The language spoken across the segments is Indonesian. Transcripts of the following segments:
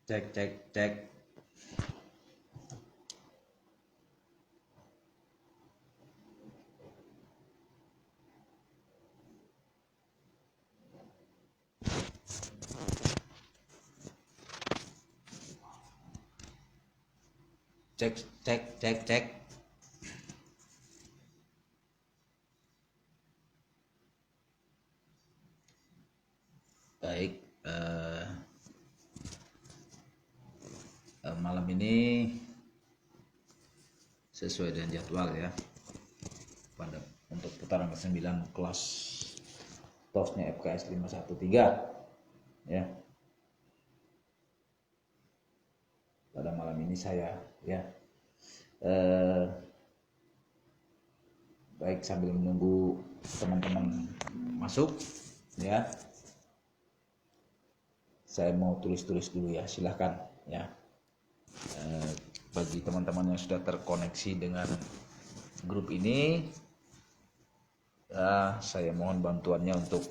Cek cek cek. Cek cek cek cek. Baik, malam ini sesuai dengan jadwal ya, pada untuk putaran ke-9 kelas TOS-nya FKS 513 ya. Pada malam ini saya ya, baik sambil menunggu teman-teman masuk ya, saya mau tulis-tulis dulu ya, silahkan ya. Bagi teman-teman yang sudah terkoneksi dengan grup ini ya, saya mohon bantuannya untuk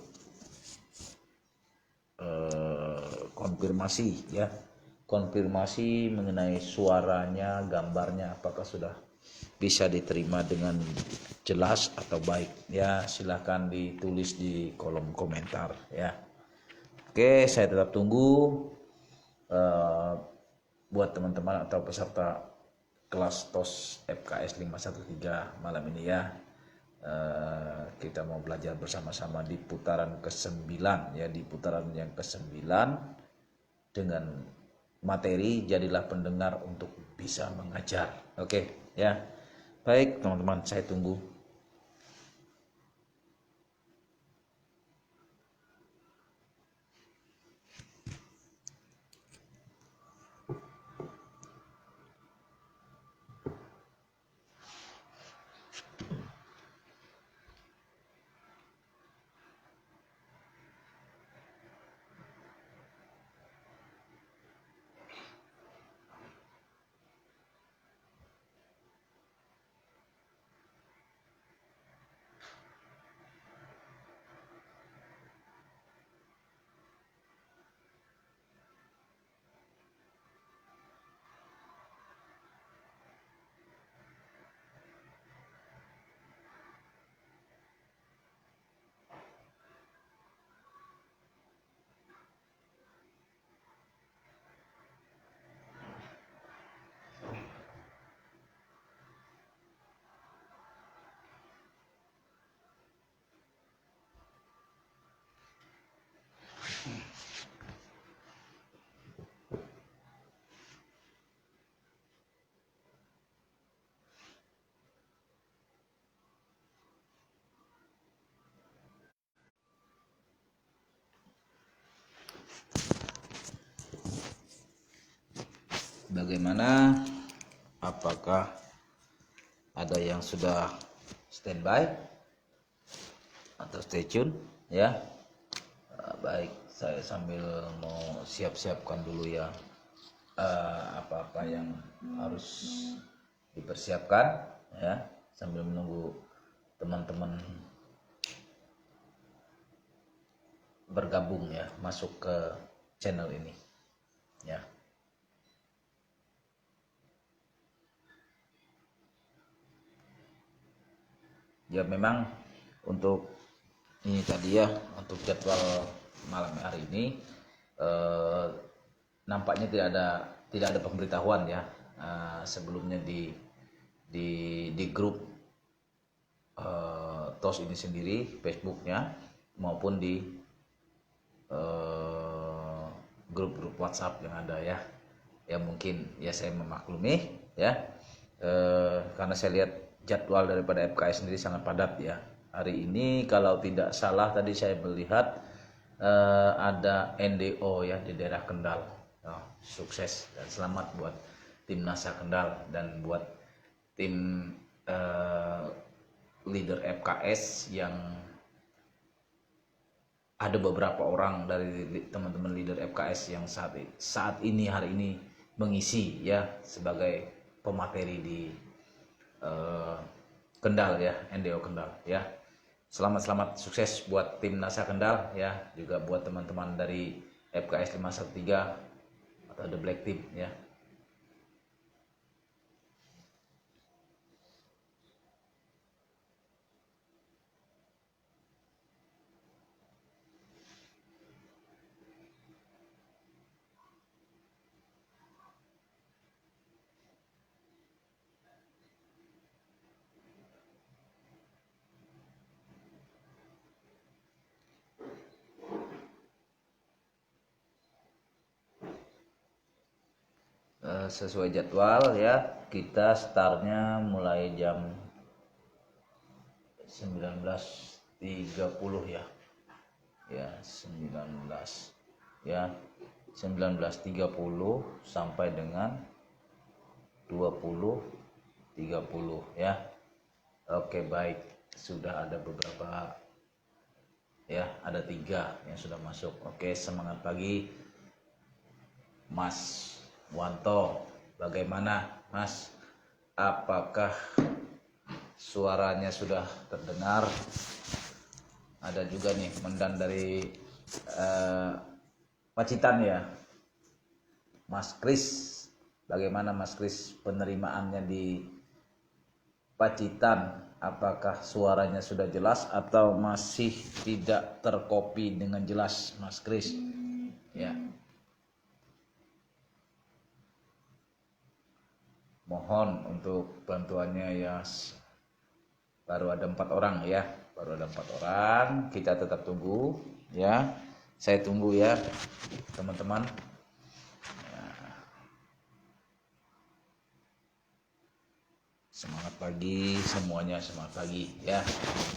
konfirmasi ya, konfirmasi mengenai suaranya, gambarnya apakah sudah bisa diterima dengan jelas atau baik ya. Silahkan ditulis di kolom komentar ya. Oke, saya tetap tunggu buat teman-teman atau peserta kelas TOS FKS 513 malam ini ya. Kita mau belajar bersama-sama di putaran ke-9 ya, di putaran yang ke-9 dengan materi jadilah pendengar untuk bisa mengajar. Oke ya. Baik teman-teman, saya tunggu. Bagaimana? Apakah ada yang sudah standby atau stay tune ya? Baik, saya sambil mau siap-siapkan dulu ya, apa-apa yang harus dipersiapkan ya, sambil menunggu teman-teman bergabung ya, masuk ke channel ini ya. Ya memang untuk ini tadi ya, untuk jadwal malam hari ini nampaknya tidak ada pemberitahuan ya, sebelumnya di grup TOS ini sendiri, Facebooknya maupun di grup-grup WhatsApp yang ada ya. Ya mungkin ya saya memaklumi ya, karena saya lihat jadwal daripada FKS sendiri sangat padat ya. Hari ini kalau tidak salah tadi saya melihat ada NDO ya di daerah Kendal. Sukses dan selamat buat tim NASA Kendal dan buat tim leader FKS yang ada beberapa orang dari teman-teman leader FKS yang saat ini hari ini mengisi ya sebagai pemateri di Kendal ya, NDO Kendal ya. Selamat sukses buat tim NASA Kendal ya, juga buat teman-teman dari FKS 513 atau The Black Team ya. Sesuai jadwal ya, kita startnya mulai jam 19.30 ya. Ya, 19.30 sampai dengan 20.30 ya. Oke, baik. Sudah ada beberapa ya, ada 3 yang sudah masuk. Oke, semangat pagi Mas Wanto. Bagaimana Mas? Apakah suaranya sudah terdengar? Ada juga nih Mendan dari Pacitan ya, Mas Kris. Bagaimana Mas Kris penerimaannya di Pacitan? Apakah suaranya sudah jelas atau masih tidak terkopi dengan jelas Mas Kris? Ya. Mohon untuk bantuannya ya. Baru ada 4 orang ya. Baru ada 4 orang. Kita tetap tunggu ya. Saya tunggu ya teman-teman. Ya. Semangat pagi semuanya, semangat pagi ya.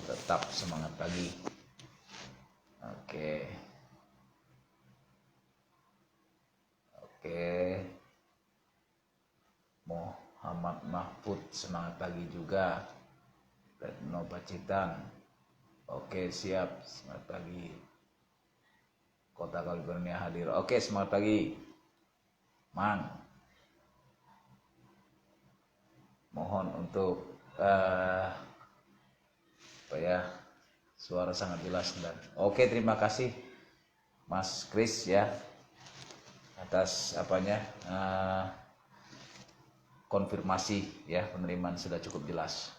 Tetap semangat pagi. Oke. Muhammad Mahfud semangat pagi juga. Retno Pacitan. Oke, siap, semangat pagi. Kota California hadir. Oke, semangat pagi Mang. Mohon untuk apa ya, suara sangat jelas dan oke, terima kasih Mas Kris ya atas apanya konfirmasi ya, penerimaan sudah cukup jelas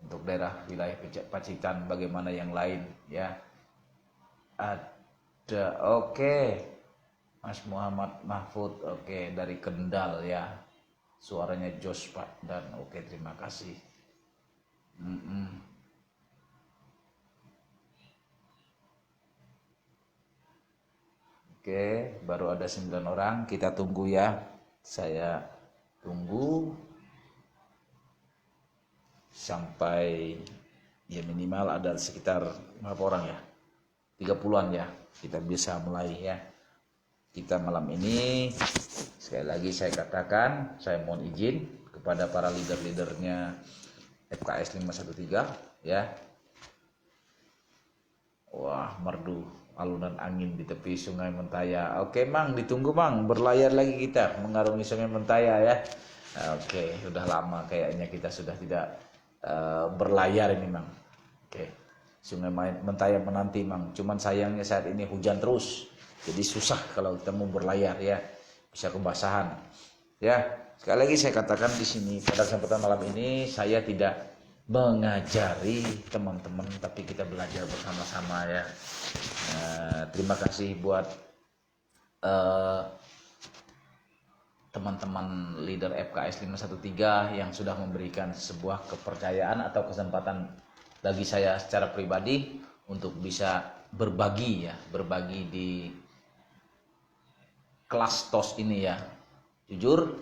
untuk daerah wilayah Pacitan. Bagaimana yang lain ya? Ada oke. Mas Muhammad Mahfud oke, dari Kendal ya, suaranya jos Pak, dan oke, terima kasih. Oke, baru ada 9 orang, kita tunggu ya. Saya tunggu sampai ya minimal ada sekitar berapa orang ya, 30-an ya, kita bisa mulai ya. Kita malam ini sekali lagi saya katakan, saya mohon izin kepada para leader-leadernya FKS 513 ya. Wah, merdu alunan angin di tepi Sungai Mentaya. Oke Mang, ditunggu Mang, berlayar lagi kita mengarungi Sungai Mentaya ya. Oke, udah lama kayaknya kita sudah tidak berlayar ini Mang. Oke, Sungai Mentaya menanti Mang. Cuman sayangnya saat ini hujan terus, jadi susah kalau kita mau berlayar ya, bisa kebasahan. Ya, sekali lagi saya katakan di sini pada kesempatan malam ini saya tidak mengajari teman-teman, tapi kita belajar bersama-sama ya. Terima kasih buat teman-teman leader FKS 513 yang sudah memberikan sebuah kepercayaan atau kesempatan bagi saya secara pribadi untuk bisa berbagi di kelas TOS ini ya. Jujur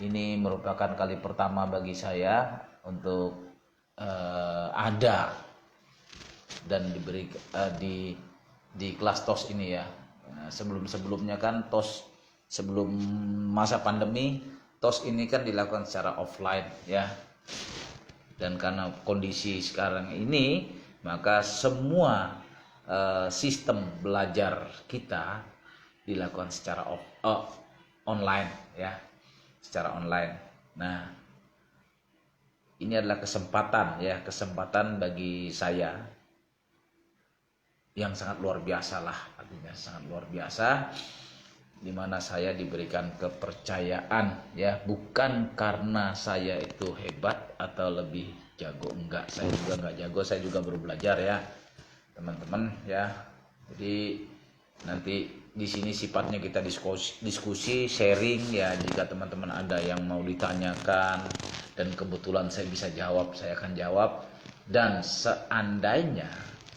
ini merupakan kali pertama bagi saya untuk ada dan diberi di kelas TOS ini ya. Sebelumnya kan TOS, sebelum masa pandemi, TOS ini kan dilakukan secara offline ya. Dan karena kondisi sekarang ini, maka semua sistem belajar kita dilakukan secara online ya, secara online. Nah, ini adalah kesempatan bagi saya yang sangat luar biasa lah, artinya sangat luar biasa di mana saya diberikan kepercayaan ya, bukan karena saya itu hebat atau lebih jago, enggak, saya juga enggak jago, saya juga baru belajar ya teman-teman ya. Jadi nanti di sini sifatnya kita diskusi sharing ya, jika teman-teman ada yang mau ditanyakan dan kebetulan saya bisa jawab, saya akan jawab. Dan seandainya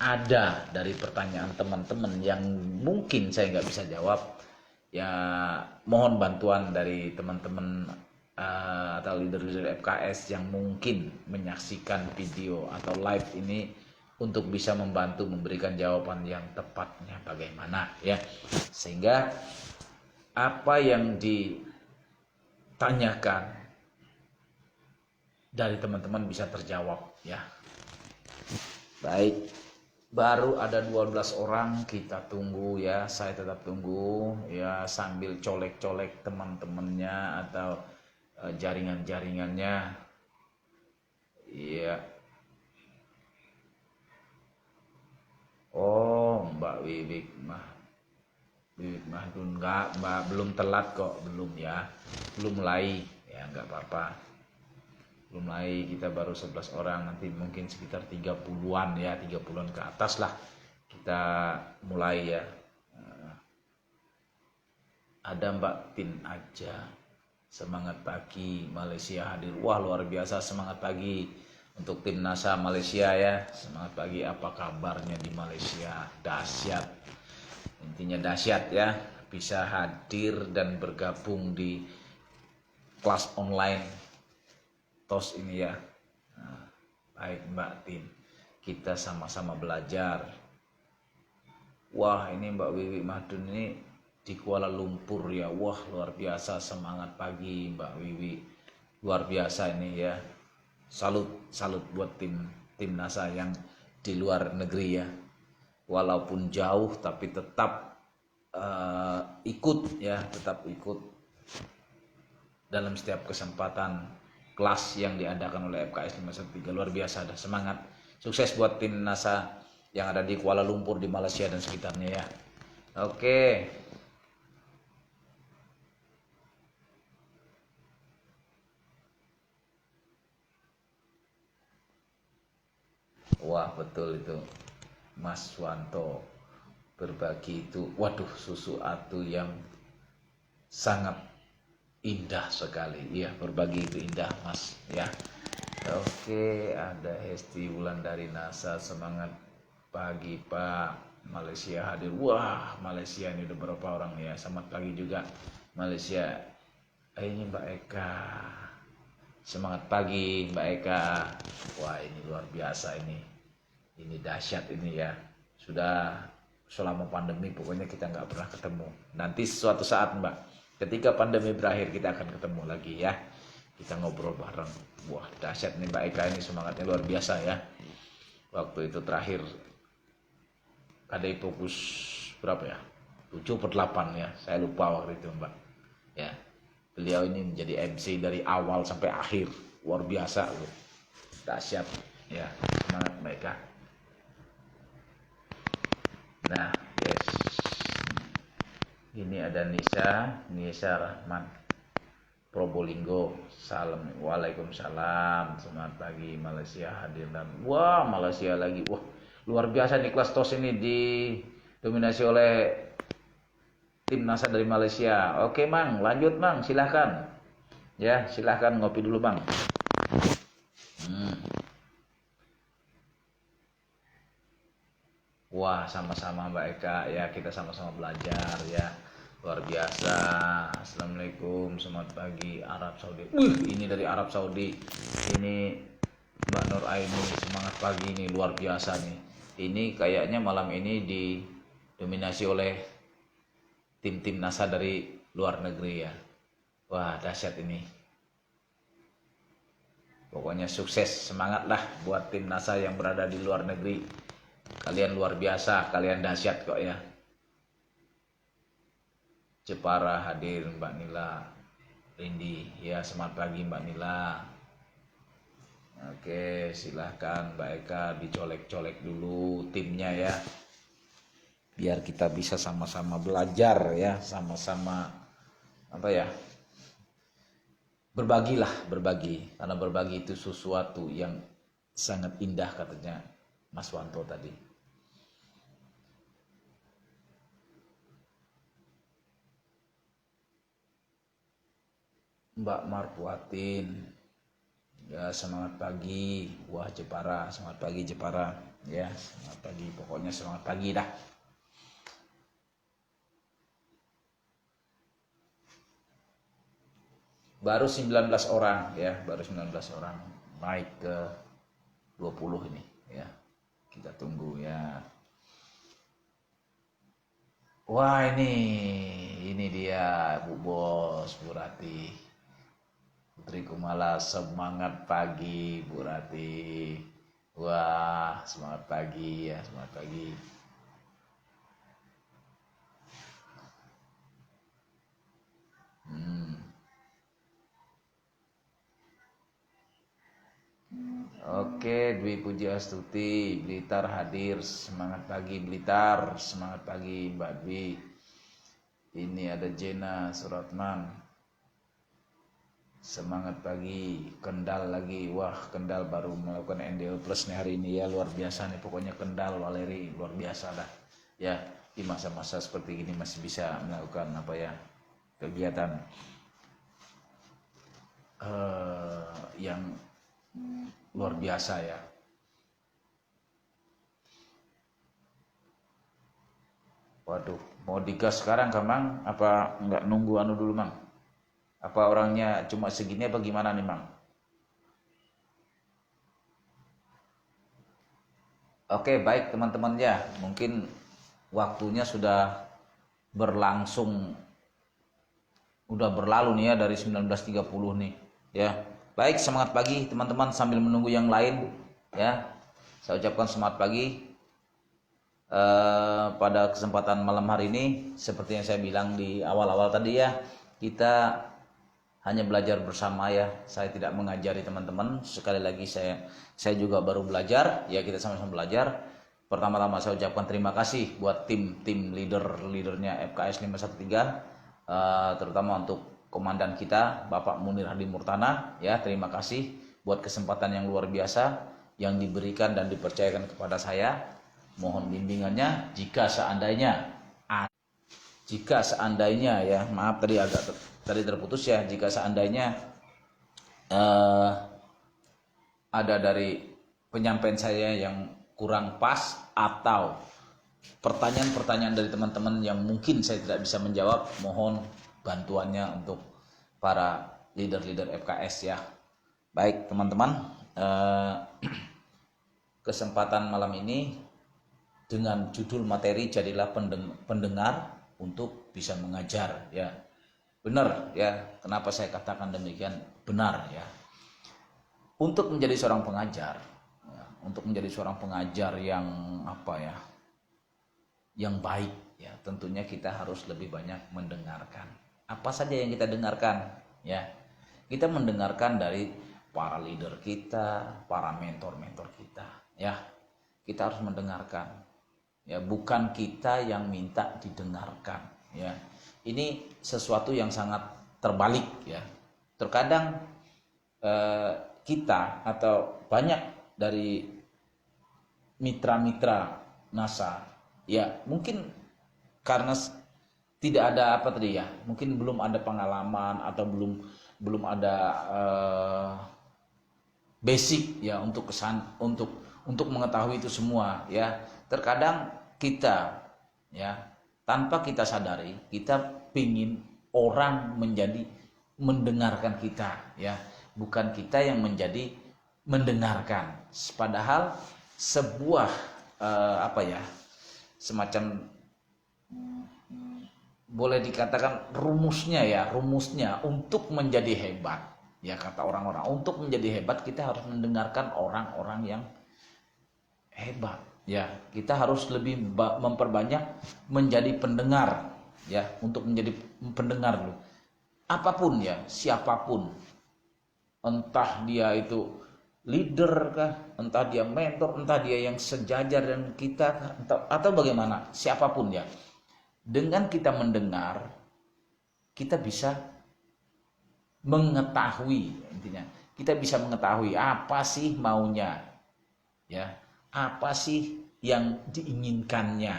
ada dari pertanyaan teman-teman yang mungkin saya nggak bisa jawab, ya mohon bantuan dari teman-teman atau leader-leader FKS yang mungkin menyaksikan video atau live ini untuk bisa membantu memberikan jawaban yang tepatnya bagaimana ya, sehingga apa yang ditanyakan dari teman-teman bisa terjawab ya. Baik, baru ada 12 orang, kita tunggu ya, saya tetap tunggu ya, sambil colek-colek teman-temannya atau jaringan-jaringannya ya. Oh, Mbak Wiwik mah enggak, Mbak, belum telat kok, belum ya, belum mulai ya, enggak apa-apa, belum mulai, kita baru 11 orang, nanti mungkin sekitar 30-an ya, 30-an ke atas lah kita mulai ya. Ada Mbak Tin aja, semangat pagi Malaysia hadir, wah luar biasa, semangat pagi untuk tim NASA Malaysia ya, semangat pagi, apa kabarnya di Malaysia, dahsyat, intinya dahsyat ya, bisa hadir dan bergabung di kelas online TOS ini ya. Nah, baik Mbak Tin, kita sama-sama belajar. Wah ini Mbak Wiwi Madun ini di Kuala Lumpur ya, wah luar biasa, semangat pagi Mbak Wiwi, luar biasa ini ya. Salut buat tim NASA yang di luar negeri ya, walaupun jauh tapi tetap ikut ya, tetap ikut dalam setiap kesempatan kelas yang diadakan oleh FKS 513. Luar biasa, ada semangat. Sukses buat tim NASA yang ada di Kuala Lumpur, di Malaysia dan sekitarnya ya. Oke. Wah betul itu Mas Wanto, berbagi itu, waduh, susu atu yang sangat indah sekali ya, berbagi itu indah Mas ya. Oke, ada Hesti Wulan dari NASA, semangat pagi Pak, Malaysia hadir, wah Malaysia ini udah berapa orang ya, selamat pagi juga Malaysia. Ini Mbak Eka, semangat pagi Mbak Eka, wah ini luar biasa ini dahsyat ini ya, sudah selama pandemi pokoknya kita nggak pernah ketemu, nanti suatu saat Mbak, ketika pandemi berakhir kita akan ketemu lagi ya, kita ngobrol bareng. Wah dahsyat nih Mbak Eka, ini semangatnya luar biasa ya. Waktu itu terakhir KDI fokus berapa ya, 7/8 ya, saya lupa waktu itu Mbak ya. Beliau ini menjadi MC dari awal sampai akhir, luar biasa loh, dahsyat ya, semangat Mbak Eka. Nah yes, ini ada Nisa Rahman Probolinggo, salam, waalaikumsalam, semangat pagi Malaysia hadir, dan wah Malaysia lagi, wah luar biasa nih kelas TOS ini didominasi oleh tim NASA dari Malaysia. Oke Mang, lanjut Mang, silahkan ya, silahkan ngopi dulu Bang. Wah sama-sama Mbak Eka ya, kita sama-sama belajar ya, luar biasa. Assalamualaikum, selamat pagi Arab Saudi. Ini dari Arab Saudi, ini Mbak Nur Aini, semangat pagi ini, luar biasa nih. Ini kayaknya malam ini didominasi oleh tim-tim NASA dari luar negeri ya. Wah dahsyat ini, pokoknya sukses, semangat lah buat tim NASA yang berada di luar negeri. Kalian luar biasa, kalian dahsyat kok ya. Jepara hadir Mbak Nila Rindi ya, semangat pagi Mbak Nila. Oke silahkan Mbak Eka, dicolek-colek dulu timnya ya. biar kita bisa sama-sama belajar ya, sama-sama apa ya, berbagilah, berbagi, karena berbagi itu sesuatu yang sangat indah katanya Mas Wanto tadi. Mbak Marpuatin, ya semangat pagi, wah Jepara, semangat pagi Jepara, ya semangat pagi, pokoknya semangat pagi dah. Baru 19 orang ya, baru 19 orang, naik ke 20 ini ya, kita tunggu ya. Wah ini dia Bu Bos, Bu Rati, Putri Kumala, semangat pagi Bu Rati. Wah semangat pagi ya, semangat pagi. Oke, Dwi Pujiastuti, Blitar hadir, semangat pagi Blitar, semangat pagi Mbak Dwi. Ini ada Jena Suratman, semangat pagi. Kendal lagi, wah Kendal baru melakukan NDL plus nih hari ini ya, luar biasa nih pokoknya Kendal Valeri, luar biasa dah ya, di masa-masa seperti ini masih bisa melakukan apa ya, kegiatan yang luar biasa ya. Waduh, mau digas sekarang kan Mang? Apa nggak nunggu anu dulu Mang? Apa orangnya cuma segini apa gimana nih Mang? Oke baik teman-teman ya, mungkin waktunya sudah berlangsung, udah berlalu nih ya dari 19.30 nih ya. Baik, semangat pagi teman-teman sambil menunggu yang lain ya. Saya ucapkan semangat pagi pada kesempatan malam hari ini. Seperti yang saya bilang di awal-awal tadi ya, kita hanya belajar bersama ya. Saya tidak mengajari teman-teman. Sekali lagi saya juga baru belajar ya, kita sama-sama belajar. Pertama-tama saya ucapkan terima kasih buat tim leadernya FKS 513, terutama untuk komandan kita Bapak Munir Hadi Murtana ya, terima kasih buat kesempatan yang luar biasa yang diberikan dan dipercayakan kepada saya. Mohon bimbingannya jika seandainya ya, maaf tadi terputus ya, jika seandainya ada dari penyampaian saya yang kurang pas atau pertanyaan-pertanyaan dari teman-teman yang mungkin saya tidak bisa menjawab, mohon bantuannya untuk para leader FKS ya. Baik teman-teman, kesempatan malam ini dengan judul materi jadilah pendengar untuk bisa mengajar ya. Benar ya, kenapa saya katakan demikian? Benar ya. Untuk menjadi seorang pengajar ya, untuk menjadi seorang pengajar yang apa ya, yang baik ya, tentunya kita harus lebih banyak mendengarkan. Apa saja yang kita dengarkan ya, kita mendengarkan dari para leader kita, para mentor-mentor kita ya. Kita harus mendengarkan ya, bukan kita yang minta didengarkan ya. Ini sesuatu yang sangat terbalik ya. Terkadang kita atau banyak dari mitra-mitra NASA ya, mungkin karena tidak ada apa tadi ya, mungkin belum ada pengalaman atau belum ada basic ya untuk mengetahui itu semua ya. Terkadang kita ya, tanpa kita sadari kita pingin orang mendengarkan kita ya, bukan kita yang menjadi mendengarkan. Padahal sebuah apa ya, semacam boleh dikatakan rumusnya untuk menjadi hebat ya, kata orang-orang, untuk menjadi hebat kita harus mendengarkan orang-orang yang hebat ya. Kita harus lebih memperbanyak menjadi pendengar ya, untuk menjadi pendengar dulu. Apapun ya, siapapun, entah dia itu leader kah, entah dia mentor, entah dia yang sejajar dan kita, atau bagaimana, siapapun ya. Dengan kita mendengar, kita bisa mengetahui, intinya kita bisa mengetahui apa sih maunya, ya, apa sih yang diinginkannya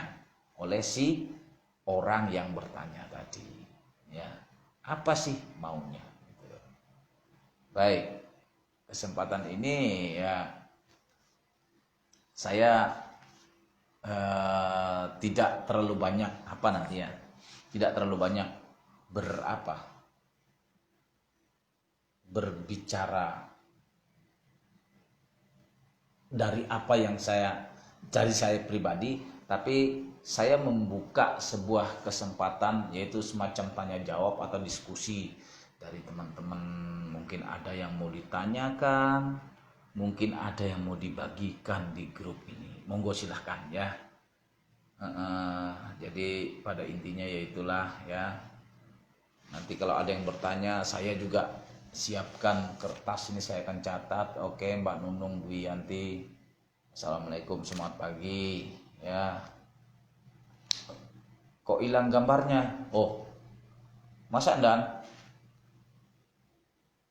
oleh si orang yang bertanya tadi, ya, apa sih maunya. Baik, kesempatan ini ya saya tidak terlalu banyak tidak terlalu banyak berbicara dari apa yang dari saya pribadi, tapi saya membuka sebuah kesempatan, yaitu semacam tanya jawab atau diskusi dari teman-teman. Mungkin ada yang mau ditanyakan, mungkin ada yang mau dibagikan di grup ini, monggo silahkan ya. Jadi pada intinya yaitulah ya, nanti kalau ada yang bertanya, saya juga siapkan kertas ini, saya akan catat. Oke, Mbak Nunung Wiyanti, assalamualaikum, selamat pagi ya. Kok hilang gambarnya? Oh, masa Dan?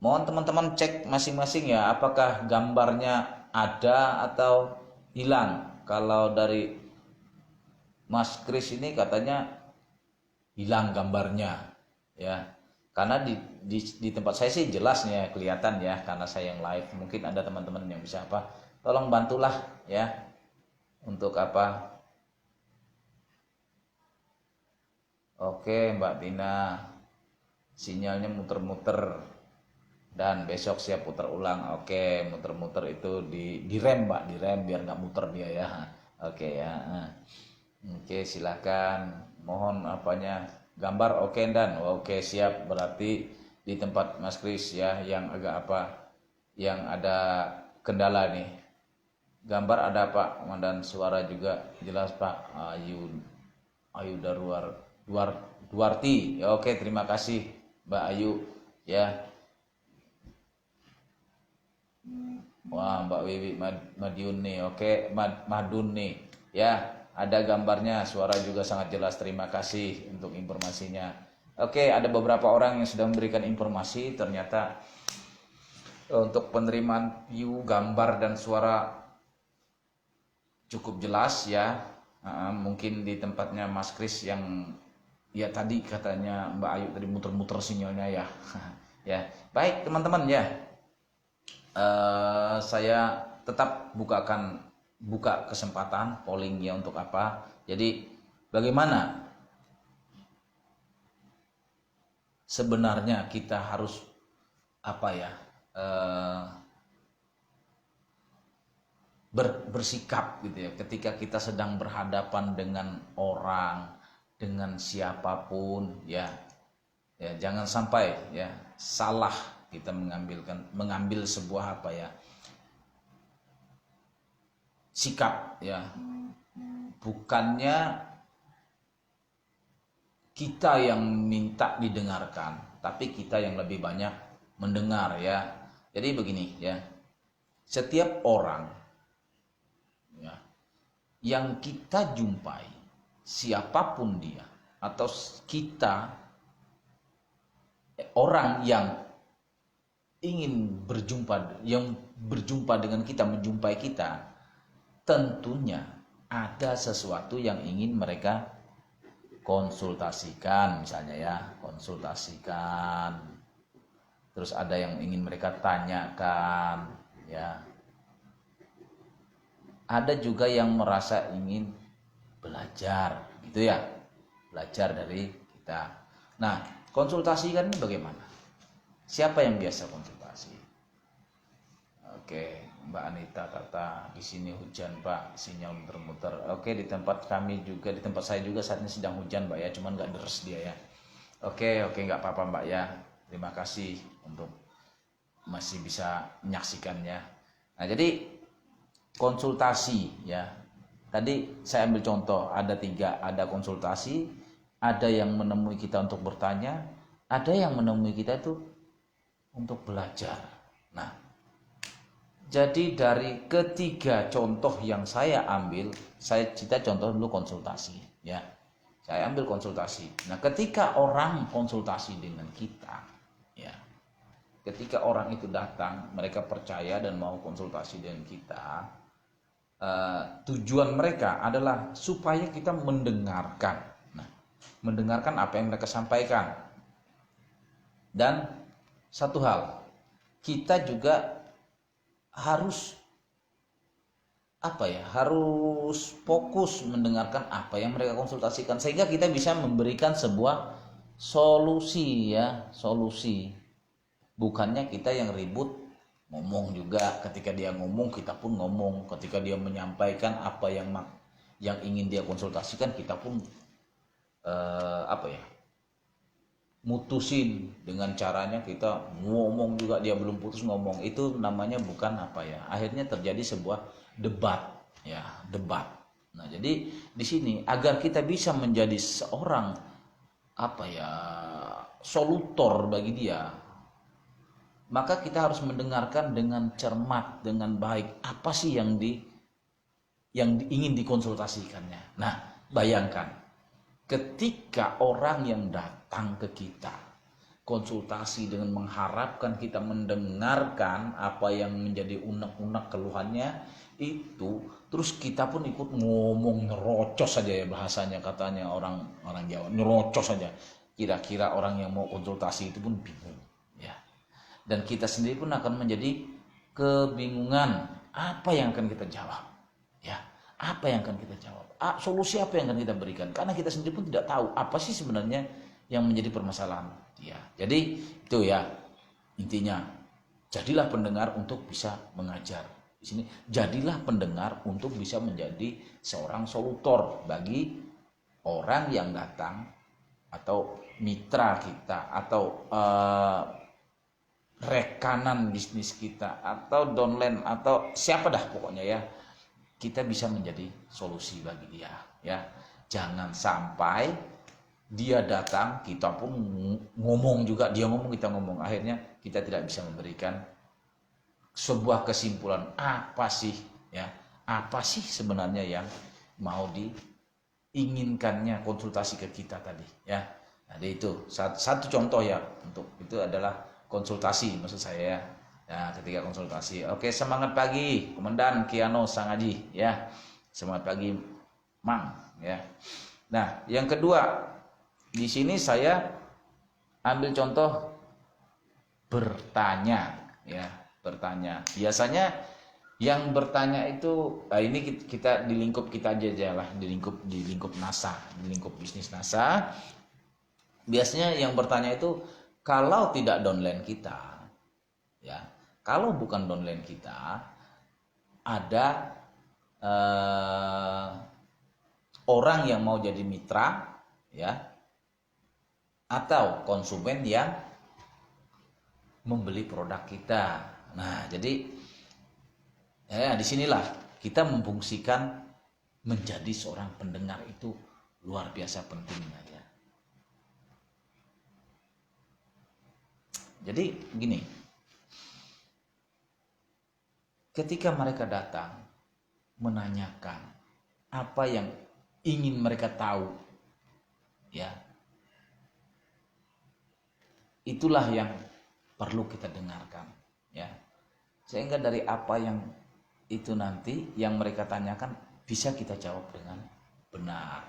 Mohon teman-teman cek masing-masing ya, apakah gambarnya ada atau hilang. Kalau dari Mas Kris ini katanya hilang gambarnya ya, karena di tempat saya sih jelas ya, kelihatan ya, karena saya yang live. Mungkin ada teman-teman yang bisa tolong bantulah ya, untuk Oke Mbak Tina, sinyalnya muter-muter dan besok siap putar ulang. Oke, muter-muter itu di rem Mbak, di rem biar nggak muter dia ya. Oke ya. Oke, silakan. Mohon gambar. Oke Dan. Oke, siap. Berarti di tempat Mas Kris ya, yang agak yang ada kendala nih. Gambar ada Pak, dan suara juga jelas Pak. Ayu Duarti. Ya, oke, terima kasih Mbak Ayu ya. Wah, Mbak Wiwi Madiun nih. Oke, Madun nih ya. Ada gambarnya, suara juga sangat jelas. Terima kasih untuk informasinya. Oke, ada beberapa orang yang sudah memberikan informasi. Ternyata untuk penerimaan view, gambar dan suara cukup jelas ya. Mungkin di tempatnya Mas Kris yang ya tadi katanya Mbak Ayu tadi muter-muter sinyalnya ya. Ya, baik teman-teman ya. Saya tetap buka kesempatan polling ya, untuk jadi bagaimana sebenarnya kita harus bersikap gitu ya, ketika kita sedang berhadapan dengan orang, dengan siapapun ya. Ya, jangan sampai ya salah kita mengambil sebuah sikap ya, bukannya kita yang minta didengarkan, tapi kita yang lebih banyak mendengar ya. Jadi begini ya, setiap orang ya yang kita jumpai, siapapun dia, atau orang yang ingin berjumpa dengan kita, menjumpai kita, tentunya ada sesuatu yang ingin mereka konsultasikan, misalnya ya, konsultasikan. Terus ada yang ingin mereka tanyakan ya. Ada juga yang merasa ingin belajar gitu ya, belajar dari kita. Nah, konsultasi kan bagaimana? Siapa yang biasa konsultasi? Oke, Mbak Anita kata di sini hujan Pak, sinyal muter-muter. Oke, di tempat kami juga, di tempat saya juga saat ini sedang hujan Mbak ya, cuman nggak deres dia ya. Oke, nggak apa-apa Mbak ya. Terima kasih untuk masih bisa menyaksikannya. Nah, jadi konsultasi ya. Tadi saya ambil contoh, ada 3, ada konsultasi, ada yang menemui kita untuk bertanya, ada yang menemui kita itu untuk belajar. Nah, Jadi dari ketiga contoh yang saya ambil, kita contoh dulu konsultasi, ya. Saya ambil konsultasi. Nah, ketika orang konsultasi dengan kita, ya, ketika orang itu datang, mereka percaya dan mau konsultasi dengan kita, tujuan mereka adalah supaya kita mendengarkan. Nah, mendengarkan apa yang mereka sampaikan. Dan satu hal, kita juga harus harus fokus mendengarkan apa yang mereka konsultasikan sehingga kita bisa memberikan sebuah solusi, ya, solusi. Bukannya kita yang ribut ngomong juga, ketika dia ngomong kita pun ngomong, ketika dia menyampaikan apa yang ingin dia konsultasikan kita pun mutusin dengan caranya kita ngomong juga, dia belum putus ngomong. Itu namanya bukan akhirnya terjadi sebuah debat, ya, debat. Nah, jadi di sini agar kita bisa menjadi seorang solutor bagi dia, maka kita harus mendengarkan dengan cermat, dengan baik apa sih yang ingin dikonsultasikannya. Nah, bayangkan ketika orang yang datang ke kita konsultasi dengan mengharapkan kita mendengarkan apa yang menjadi unek-unek keluhannya itu, terus kita pun ikut ngomong nyerocos saja, ya, bahasanya katanya orang Jawa, nyerocos saja. Kira-kira orang yang mau konsultasi itu pun bingung, ya. Dan kita sendiri pun akan menjadi kebingungan apa yang akan kita jawab, ya. Apa yang akan kita jawab? Solusi apa yang akan kita berikan? Karena kita sendiri pun tidak tahu apa sih sebenarnya yang menjadi permasalahan dia. Jadi itu, ya, intinya jadilah pendengar untuk bisa mengajar. Di sini jadilah pendengar untuk bisa menjadi seorang solutor bagi orang yang datang atau mitra kita atau rekanan bisnis kita atau downline atau siapa dah pokoknya, ya. Kita bisa menjadi solusi bagi dia, ya. Jangan sampai dia datang kita pun ngomong juga, dia ngomong kita ngomong, akhirnya kita tidak bisa memberikan sebuah kesimpulan apa sih sebenarnya yang mau diinginkannya konsultasi ke kita tadi, ya. Jadi itu satu contoh, ya, untuk itu adalah konsultasi maksud saya, ya. Nah, ketika konsultasi, oke, semangat pagi Komandan Kiano Sangaji, ya, semangat pagi Mang, ya. Nah, yang kedua di sini saya ambil contoh bertanya, ya, bertanya. Biasanya yang bertanya itu, ini kita di lingkup kita aja lah, di lingkup NASA, di lingkup bisnis NASA. Biasanya yang bertanya itu kalau tidak downline kita, ya. Kalau bukan downline kita, ada orang yang mau jadi mitra, ya, atau konsumen yang membeli produk kita. Nah, jadi disinilah kita memfungsikan menjadi seorang pendengar itu luar biasa pentingnya, ya. Jadi gini, ketika mereka datang menanyakan apa yang ingin mereka tahu, ya, itulah yang perlu kita dengarkan, ya. Sehingga dari apa yang itu nanti yang mereka tanyakan bisa kita jawab dengan benar,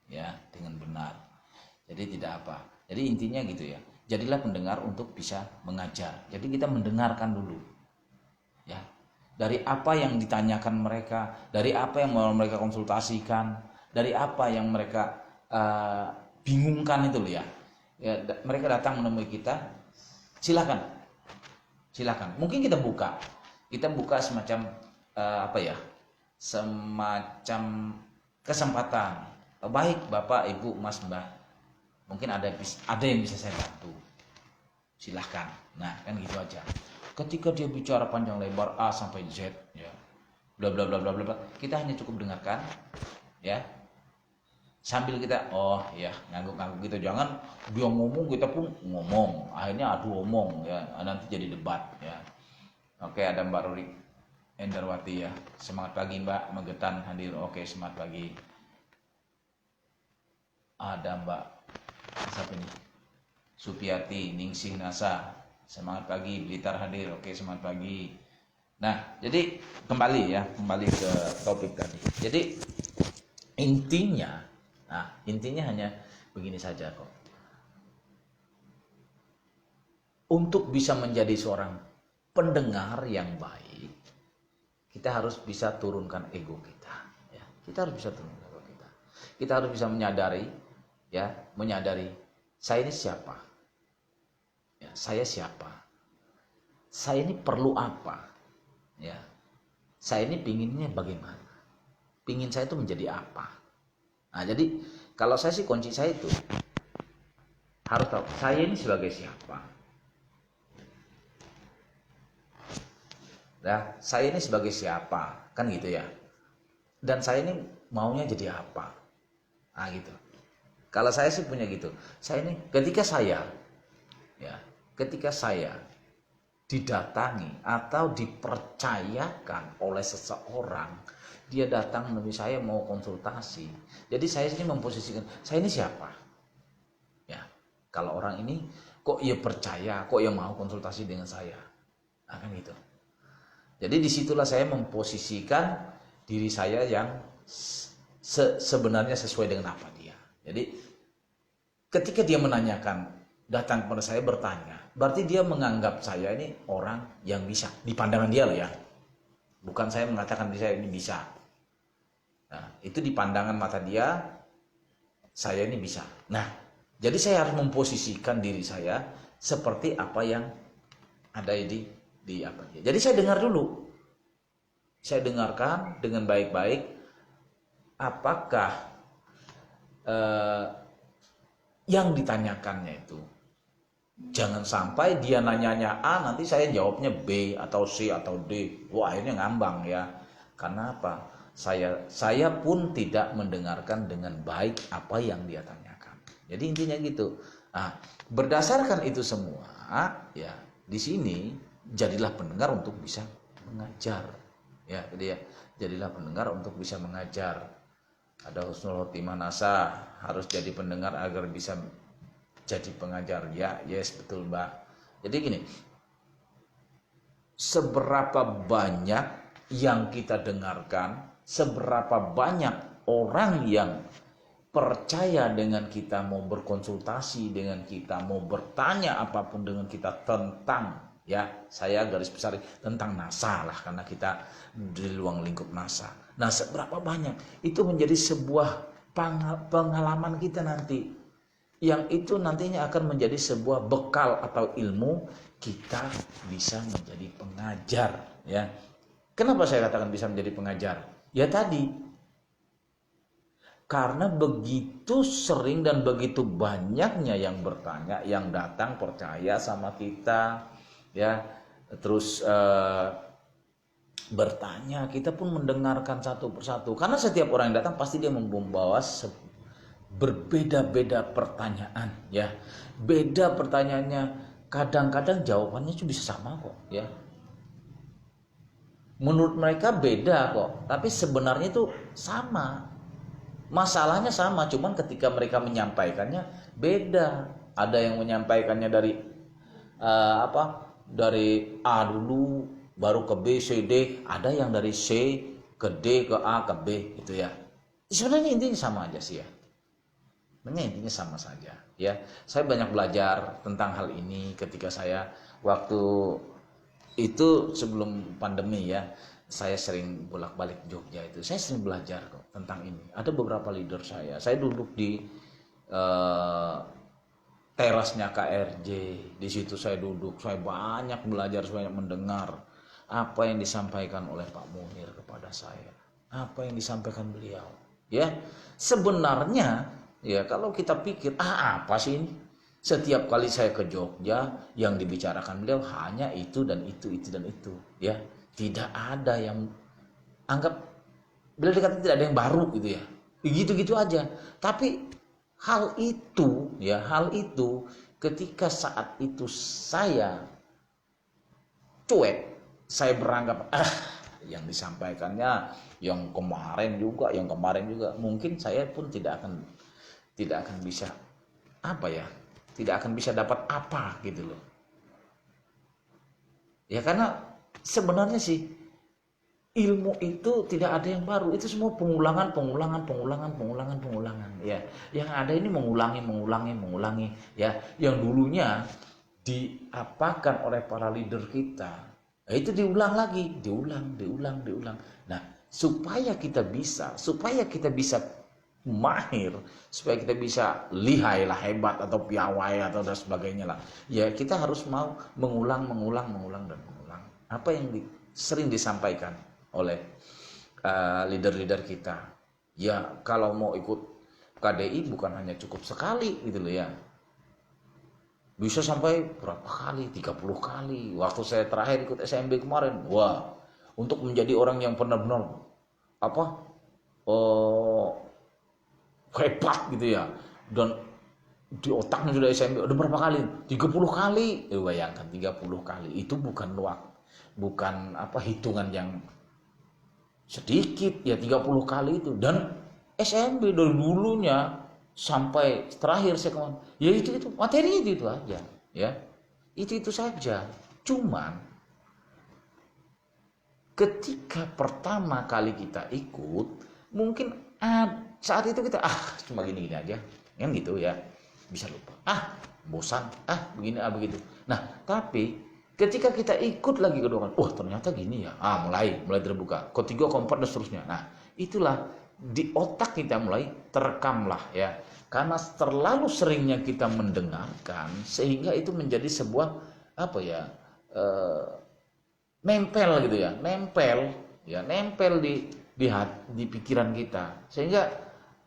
ya, dengan benar. Jadi jadi intinya gitu, ya. Jadilah pendengar untuk bisa mengajar. Jadi kita mendengarkan dulu, ya. Dari apa yang ditanyakan mereka, dari apa yang mau mereka konsultasikan, dari apa yang mereka bingungkan itu, ya. Ya, mereka datang menemui kita, silakan. Mungkin kita buka semacam semacam kesempatan. Baik Bapak, Ibu, Mas, Mbak, mungkin ada yang bisa saya bantu. Silahkan. Nah, kan gitu aja. Ketika dia bicara panjang lebar A sampai Z, ya, bla bla bla bla bla, kita hanya cukup dengarkan, ya. Sambil kita ngangguk-ngangguk gitu. Jangan dia ngomong kita pun ngomong, akhirnya adu omong, ya, nanti jadi debat, ya. Oke, ada Mbak Ruri. Endarwati ya. Semangat pagi Mbak, Magetan hadir. Oke, semangat pagi. Ada Mbak siapa ini? Supiati, Ningsih Nasa. Semangat pagi, Blitar hadir. Oke, semangat pagi. Nah, jadi kembali ke topik tadi. Jadi intinya hanya begini saja kok. Untuk bisa menjadi seorang pendengar yang baik, kita harus bisa turunkan ego kita. Ya, kita harus bisa turunkan ego kita. Kita harus bisa menyadari saya ini siapa. Ya, saya siapa. Saya ini perlu apa. Ya, saya ini pinginnya bagaimana. Pingin saya itu menjadi apa. Nah, jadi kalau saya sih kunci saya itu harus tahu saya ini sebagai siapa. Ya, saya ini sebagai siapa, kan gitu ya. Dan saya ini maunya jadi apa. Nah, gitu. Kalau saya sih punya gitu. Saya ini ketika saya didatangi atau dipercayakan oleh seseorang, dia datang menemui saya mau konsultasi. Jadi saya ini memposisikan saya ini siapa. Ya, kalau orang ini kok ia percaya, kok ia mau konsultasi dengan saya. Nah, kan gitu. Jadi disitulah saya memposisikan diri saya yang sebenarnya sesuai dengan apa dia. Jadi ketika dia menanyakan, datang kepada saya bertanya, berarti dia menganggap saya ini orang yang bisa di pandangan dia loh ya. Bukan saya mengatakan diri saya ini bisa. Nah, itu di pandangan mata dia, saya ini bisa. Nah, jadi saya harus memposisikan diri saya seperti apa yang ada di apa dia. Jadi saya dengar dulu. Saya dengarkan dengan baik-baik apakah yang ditanyakannya itu. Jangan sampai dia nanyanya A, nanti saya jawabnya B atau C atau D. Wah, akhirnya ngambang ya. Karena apa? Saya pun tidak mendengarkan dengan baik apa yang dia tanyakan. Jadi intinya gitu. Nah, berdasarkan itu semua, ya di sini jadilah pendengar untuk bisa mengajar. Ya, jadi ya, jadilah pendengar untuk bisa mengajar. Ada husnul khotimah nasa, harus jadi pendengar agar bisa jadi pengajar. Ya, yes, betul Mbak. Jadi gini, seberapa banyak yang kita dengarkan, seberapa banyak orang yang percaya dengan kita, mau berkonsultasi dengan kita, mau bertanya apapun dengan kita tentang, ya saya garis besar tentang NASA lah, karena kita di ruang lingkup NASA. Nah, seberapa banyak itu menjadi sebuah pengalaman kita nanti, yang itu nantinya akan menjadi sebuah bekal atau ilmu kita bisa menjadi pengajar. Ya, kenapa saya katakan bisa menjadi pengajar? Ya tadi, karena begitu sering dan begitu banyaknya yang bertanya, yang datang percaya sama kita, ya terus bertanya, kita pun mendengarkan satu persatu. Karena setiap orang yang datang pasti dia membawa berbeda-beda pertanyaan, ya. Beda pertanyaannya, kadang-kadang jawabannya cuma bisa sama kok, ya. Menurut mereka beda kok, tapi sebenarnya itu sama. Masalahnya sama, cuman ketika mereka menyampaikannya beda. Ada yang menyampaikannya dari dari A dulu baru ke B, C, D. Ada yang dari C ke D ke A ke B gitu ya. Sebenarnya intinya sama aja sih ya. Sebenarnya intinya sama saja ya. Saya banyak belajar tentang hal ini ketika saya waktu itu sebelum pandemi ya. Saya sering bolak-balik Jogja itu. Saya sering belajar kok tentang ini. Ada beberapa leader saya. Saya duduk di terasnya KRJ. Di situ saya duduk. Saya banyak belajar, saya banyak mendengar apa yang disampaikan oleh Pak Munir kepada saya. Apa yang disampaikan beliau. Ya, sebenarnya ya kalau kita pikir apa sih ini? Setiap kali saya ke Jogja yang dibicarakan beliau hanya itu dan itu dan itu, ya. Tidak ada yang anggap beliau dikatakan tidak ada yang baru gitu ya. Gitu-gitu aja. Tapi hal itu ketika saat itu saya cuek, saya beranggap yang disampaikannya, yang kemarin juga, mungkin saya pun tidak akan bisa apa ya, tidak akan bisa dapat apa gitu loh. Ya karena sebenarnya sih ilmu itu tidak ada yang baru, itu semua pengulangan ya. Yang ada ini mengulangi ya, yang dulunya diapakan oleh para leader kita, itu diulang lagi, diulang. Nah, supaya kita bisa mahir, supaya kita bisa lihai lah, hebat atau piawai atau dan sebagainya lah, ya kita harus mau mengulang dan mengulang apa yang sering disampaikan oleh leader-leader kita. Ya kalau mau ikut KDI bukan hanya cukup sekali gitu loh ya, bisa sampai berapa kali, 30 kali. Waktu saya terakhir ikut SMB kemarin, wah, untuk menjadi orang yang benar-benar apa hebat gitu ya, dan di otaknya sudah SMB udah berapa kali, 30 kali. Bayangkan 30 kali itu bukan apa hitungan yang sedikit ya, 30 kali itu. Dan SMB dari dulunya sampai terakhir saya kemarin, ya itu materinya itu aja ya, itu saja. Cuman ketika pertama kali kita ikut, mungkin saat itu kita cuma gini aja kan gitu ya, bisa lupa, bosan, begini begitu. Nah tapi ketika kita ikut lagi kedua kali, ternyata gini ya, mulai terbuka, ketiga, keempat dan seterusnya. Nah itulah di otak kita mulai terekam lah ya, karena terlalu seringnya kita mendengarkan sehingga itu menjadi sebuah apa ya, nempel gitu ya, nempel di pikiran kita, sehingga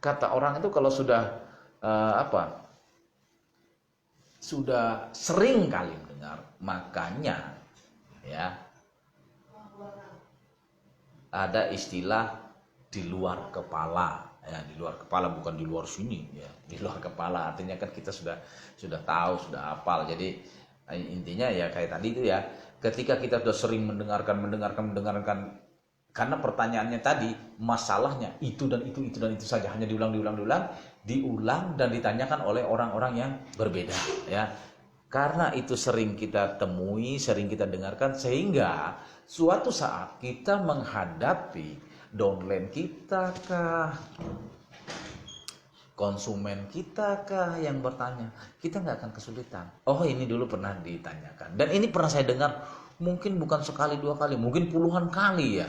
kata orang itu kalau sudah sudah sering kali mendengar, makanya ya ada istilah di luar kepala ya, di luar kepala bukan di luar sini ya, di luar kepala artinya kan kita sudah tahu, sudah hafal. Jadi intinya ya kayak tadi itu ya, ketika kita sudah sering mendengarkan, karena pertanyaannya tadi masalahnya itu dan itu saja, hanya diulang dan ditanyakan oleh orang-orang yang berbeda ya. Karena itu sering kita temui, sering kita dengarkan, sehingga suatu saat kita menghadapi downline kita kah, konsumen kita kah yang bertanya, kita nggak akan kesulitan. Ini dulu pernah ditanyakan, dan ini pernah saya dengar mungkin bukan sekali dua kali, mungkin puluhan kali ya.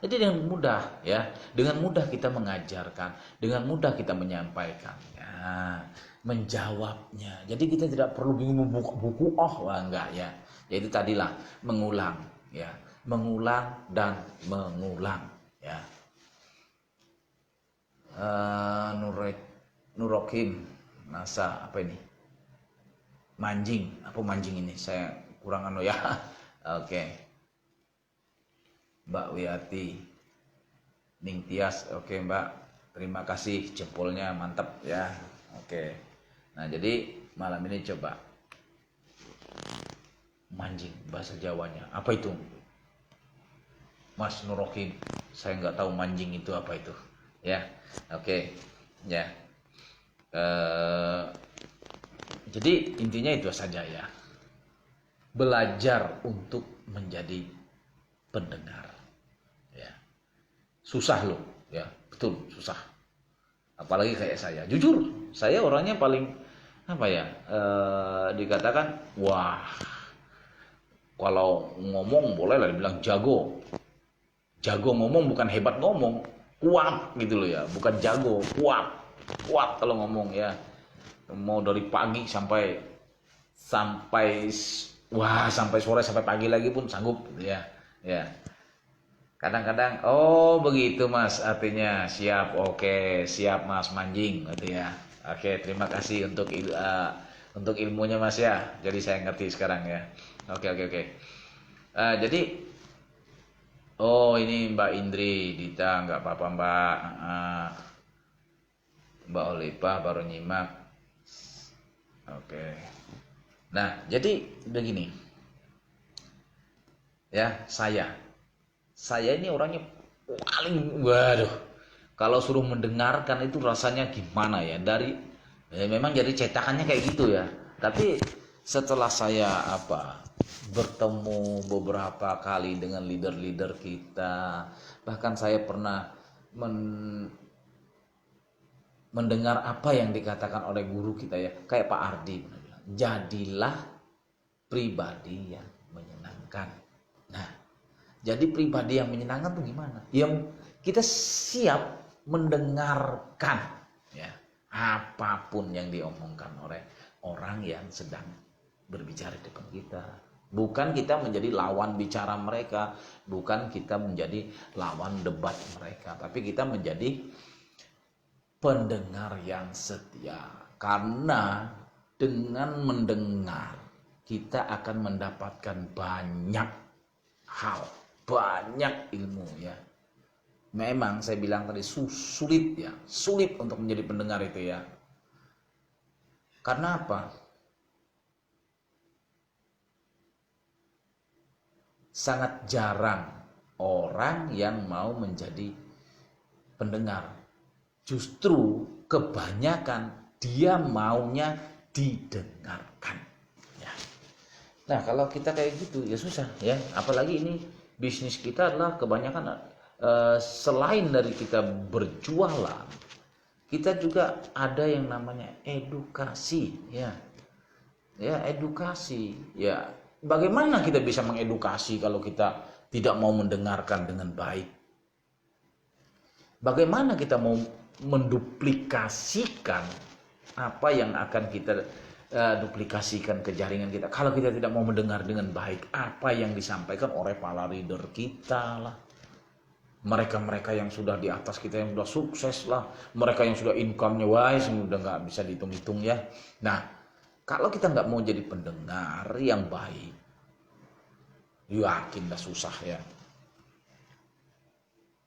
Jadi dengan mudah ya, dengan mudah kita mengajarkan, dengan mudah kita menyampaikannya, menjawabnya. Jadi kita tidak perlu bingung membuka buku, enggak ya. Yaitu tadilah mengulang ya, mengulang dan mengulang ya. Nurokim Nasa apa ini, manjing ini saya kurang ya. Oke. Mbak Wiati Ningtyas, oke Mbak, terima kasih, jempolnya mantap ya. Oke. Nah jadi malam ini coba manjing, bahasa Jawanya apa itu Mas Nurokim? Saya nggak tahu manjing itu apa itu ya. Oke ya. Jadi intinya itu saja ya, belajar untuk menjadi pendengar ya. Susah loh ya, betul susah, apalagi kayak saya. Jujur saya orangnya paling dikatakan kalau ngomong boleh lah dibilang jago ngomong, bukan hebat ngomong, kuat gitu loh ya, bukan jago, kuat kalau ngomong ya, mau dari pagi sampai sore, sampai pagi lagi pun sanggup gitu ya. Kadang-kadang begitu Mas, artinya siap. Oke, siap Mas manjing gitu ya. Oke, terima kasih untuk ilmunya Mas ya, jadi saya ngerti sekarang ya. Oke. Jadi ini Mbak Indri Dita, nggak apa-apa Mbak. Mbak Olipah baru nyimak. Oke. Nah jadi begini ya, saya Saya ini orangnya paling, waduh, kalau suruh mendengarkan itu rasanya gimana ya, memang jadi cetakannya kayak gitu ya. Tapi setelah saya bertemu beberapa kali dengan leader-leader kita, bahkan saya pernah mendengar apa yang dikatakan oleh guru kita ya, kayak Pak Ardi bilang, jadilah pribadi yang menyenangkan. Nah, jadi pribadi yang menyenangkan tuh gimana? Yang kita siap mendengarkan ya apapun yang diomongkan oleh orang yang sedang berbicara di depan kita. Bukan kita menjadi lawan bicara mereka, bukan kita menjadi lawan debat mereka, tapi kita menjadi pendengar yang setia. Karena dengan mendengar kita akan mendapatkan banyak hal, banyak ilmu ya. Memang saya bilang tadi sulit untuk menjadi pendengar itu ya. Karena apa? Sangat jarang orang yang mau menjadi pendengar. Justru kebanyakan dia maunya didengarkan. Ya. Nah, kalau kita kayak gitu ya susah ya. Apalagi ini bisnis kita adalah kebanyakan selain dari kita berjualan, kita juga ada yang namanya edukasi ya. Ya, edukasi. Ya, bagaimana kita bisa mengedukasi kalau kita tidak mau mendengarkan dengan baik? Bagaimana kita mau menduplikasikan apa yang akan kita duplikasikan ke jaringan kita kalau kita tidak mau mendengar dengan baik apa yang disampaikan oleh para leader kita lah, mereka yang sudah di atas kita, yang sudah sukses lah, mereka yang sudah income-nya wise, sudah nggak bisa dihitung-hitung ya. Nah, kalau kita nggak mau jadi pendengar yang baik, yakin dah susah ya.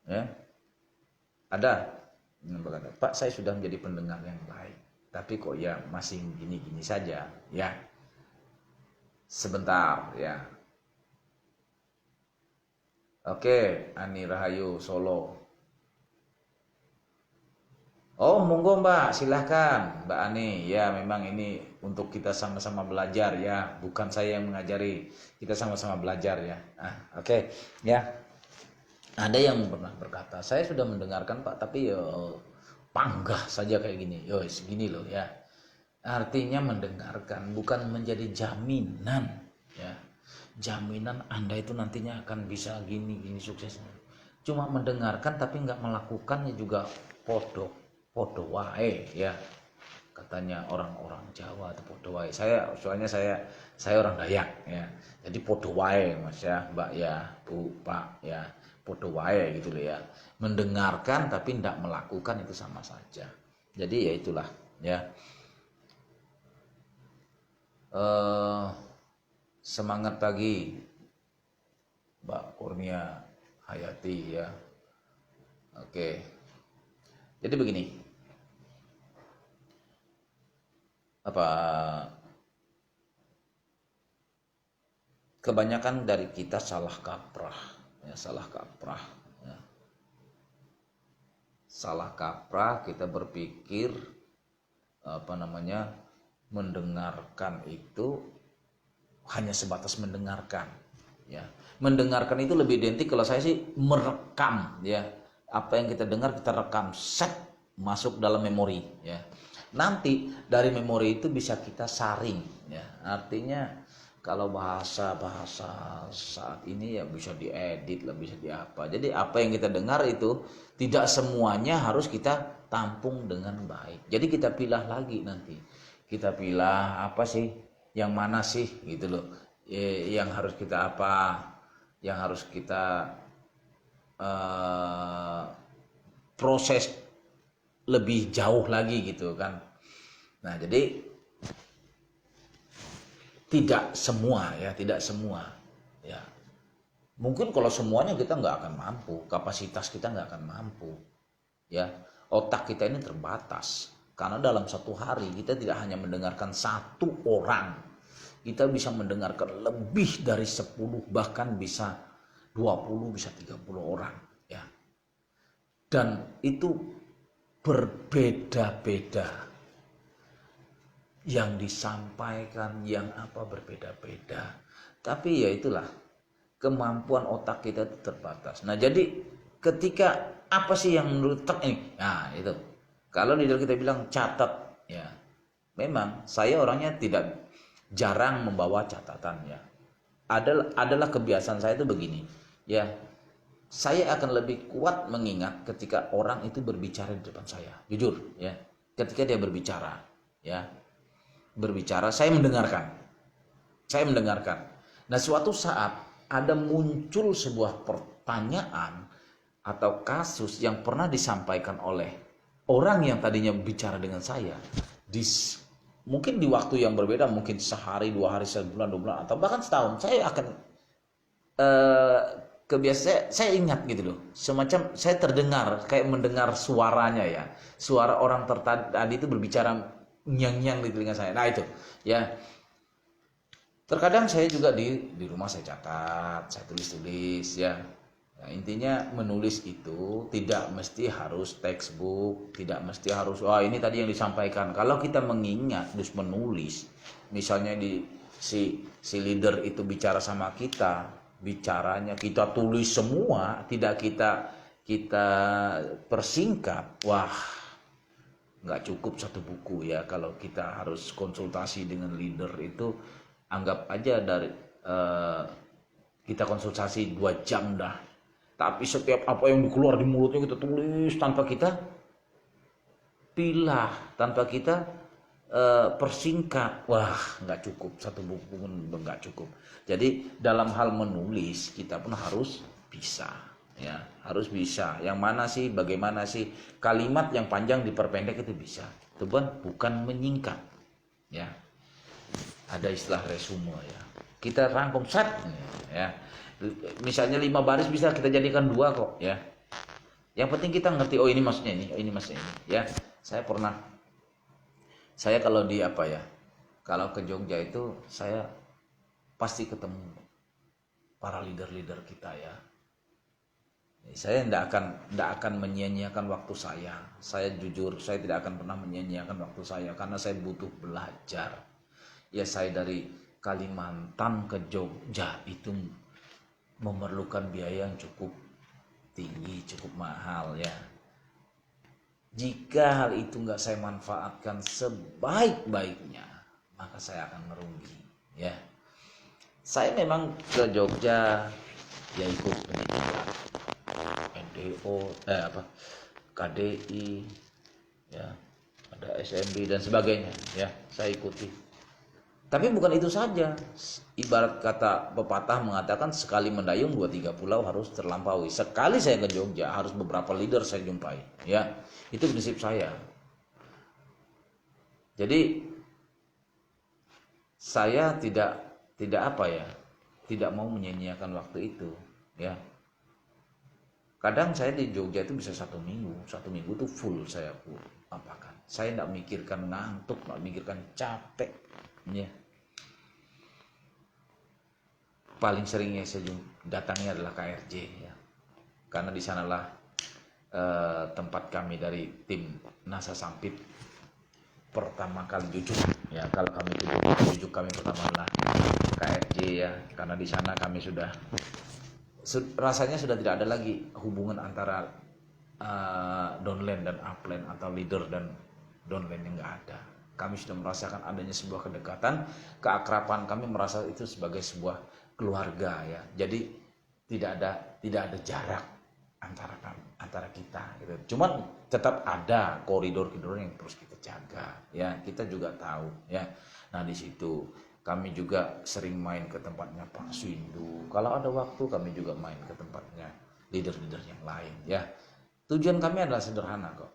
Ya, ada yang berkata, Pak, saya sudah menjadi pendengar yang baik, tapi kok ya masih gini-gini saja ya. Sebentar ya. Oke, Ani Rahayu Solo. Oh, monggo Mbak, silahkan Mbak Ani. Ya, memang ini untuk kita sama-sama belajar ya, bukan saya yang mengajari, kita sama-sama belajar ya. Oke. Ya. Ada yang pernah berkata, saya sudah mendengarkan Pak, tapi panggah saja kayak gini. Segini loh ya. Artinya mendengarkan bukan menjadi jaminan ya. Jaminan Anda itu nantinya akan bisa gini suksesnya. Cuma mendengarkan tapi nggak melakukannya juga podo wae ya, katanya orang-orang Jawa atau podo wae. Soalnya saya orang Dayak ya, jadi podo wae Mas ya, Mbak ya, Bu, Pak ya, podo wae gitu loh ya. Mendengarkan tapi tidak melakukan itu sama saja. Jadi ya itulah ya. Semangat pagi Mbak Kurnia Hayati ya. Oke. Jadi begini. Kebanyakan dari kita salah kaprah ya, salah kaprah kita berpikir mendengarkan itu hanya sebatas mendengarkan ya. Mendengarkan itu lebih identik kalau saya sih merekam ya. Apa yang kita dengar kita rekam, set masuk dalam memori ya. Nanti dari memori itu bisa kita saring ya. Artinya kalau bahasa saat ini ya bisa diedit lah, bisa diapa. Jadi apa yang kita dengar itu tidak semuanya harus kita tampung dengan baik. Jadi kita pilah lagi nanti. Kita pilah apa sih, yang mana sih gitu loh. Yang harus kita yang harus kita proses lebih jauh lagi gitu kan. Nah, jadi tidak semua ya. Mungkin kalau semuanya kita nggak akan mampu, kapasitas kita nggak akan mampu ya. Otak kita ini terbatas karena dalam satu hari kita tidak hanya mendengarkan satu orang, kita bisa mendengarkan lebih dari 10, bahkan bisa 20 bisa 30 orang ya. Dan itu berbeda-beda. Yang disampaikan, yang apa berbeda-beda. Tapi ya itulah, kemampuan otak kita itu terbatas. Nah jadi ketika apa sih yang menurut ini? Nah itu, kalau leader kita bilang catat ya, memang saya orangnya tidak jarang membawa catatan ya. Adalah kebiasaan saya itu begini ya, saya akan lebih kuat mengingat ketika orang itu berbicara di depan saya, jujur ya. Ketika dia berbicara ya, saya mendengarkan. Nah suatu saat ada muncul sebuah pertanyaan atau kasus yang pernah disampaikan oleh orang yang tadinya bicara dengan saya mungkin di waktu yang berbeda, mungkin sehari, 2 hari, sebulan, 2 bulan, atau bahkan setahun, saya akan kebiasaan saya ingat gitu loh, semacam saya terdengar kayak mendengar suaranya ya, suara orang tadi itu berbicara nyang-nyang di telinga saya. Nah itu ya, terkadang saya juga di rumah saya catat, saya tulis ya. Nah, intinya menulis itu tidak mesti harus textbook, tidak mesti harus ini tadi yang disampaikan. Kalau kita mengingat terus menulis, misalnya si leader itu bicara sama kita, bicaranya kita tulis semua, tidak kita persingkat, wah nggak cukup satu buku ya. Kalau kita harus konsultasi dengan leader itu, anggap aja dari kita konsultasi 2 jam dah, tapi setiap apa yang keluar di mulutnya kita tulis tanpa kita pilah, tanpa kita persingkat, wah nggak cukup, satu buku pun nggak cukup. Jadi dalam hal menulis kita pun harus bisa ya, harus bisa. Yang mana sih, bagaimana sih kalimat yang panjang diperpendek itu bisa, itu bukan menyingkat ya. Ada istilah resume ya, kita rangkum set ya, misalnya 5 baris bisa kita jadikan 2 kok ya. Yang penting kita ngerti, oh ini maksudnya ini maksudnya ini ya. Saya kalau di kalau ke Jogja itu saya pasti ketemu para leader kita ya. Saya tidak akan menyia-nyiakan waktu saya. Saya jujur, saya tidak akan pernah menyia-nyiakan waktu saya karena saya butuh belajar. Ya saya dari Kalimantan ke Jogja itu memerlukan biaya yang cukup tinggi, cukup mahal ya. Jika hal itu nggak saya manfaatkan sebaik-baiknya, maka saya akan merugi ya. Saya memang ke Jogja ya ikut pendidikan NDO, KDI, ya, ada SMB dan sebagainya, ya, saya ikuti. Tapi bukan itu saja. Ibarat kata pepatah mengatakan sekali mendayung 2-3 pulau harus terlampaui. Sekali saya ke Jogja harus beberapa leader saya jumpai, ya. Itu prinsip saya. Jadi saya tidak mau menyia-nyiakan waktu itu, ya. Kadang saya di Jogja itu bisa 1 minggu itu full saya apakan. Saya tidak mikirkan ngantuk, tidak mikirkan capek, ya. Paling seringnya saya datangnya adalah KRJ, ya. Karena di sanalah tempat kami dari tim NASA Sampit pertama kali jujuk, ya. Kalau kami jujuk kami pertama adalah KRJ, ya. Karena di sana kami rasanya sudah tidak ada lagi hubungan antara downline dan upline atau leader dan downline, yang nggak ada. Kami sudah merasakan adanya sebuah kedekatan, keakraban. Kami merasa itu sebagai sebuah keluarga, ya. Jadi tidak ada jarak antara kita, gitu. Cuman tetap ada koridor-koridor yang terus kita jaga, ya. Kita juga tahu, ya. Nah di situ kami juga sering main ke tempatnya Pak Swindu. Kalau ada waktu kami juga main ke tempatnya leader-leader yang lain, ya. Tujuan kami adalah sederhana kok.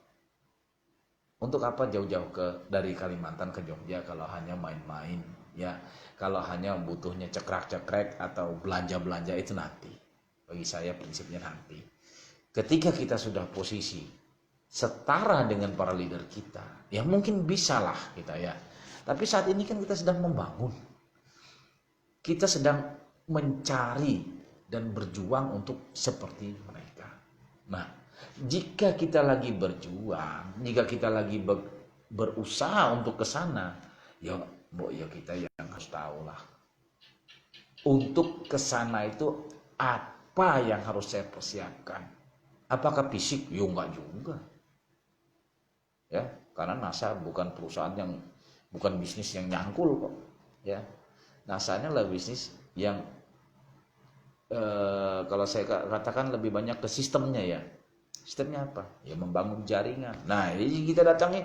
Untuk apa jauh-jauh dari Kalimantan ke Jogja kalau hanya main-main, ya. Kalau hanya butuhnya cekrek-cekrek atau belanja-belanja, itu nanti. Bagi saya prinsipnya nanti. Ketika kita sudah posisi setara dengan para leader kita, ya mungkin bisalah kita, ya. Tapi saat ini kan kita sedang membangun. Kita sedang mencari dan berjuang untuk seperti mereka. Nah, jika kita lagi berjuang, jika kita lagi berusaha untuk ke sana, ya kita yang harus tahu lah. Untuk ke sana itu apa yang harus saya persiapkan? Apakah fisik? Ya enggak juga. Ya, karena NASA bukan perusahaan yang, bukan bisnis yang nyangkul kok. Ya, NASA-nya lah bisnis yang kalau saya katakan lebih banyak ke sistemnya ya. Sistemnya apa? Ya membangun jaringan. Nah, ini kita datangi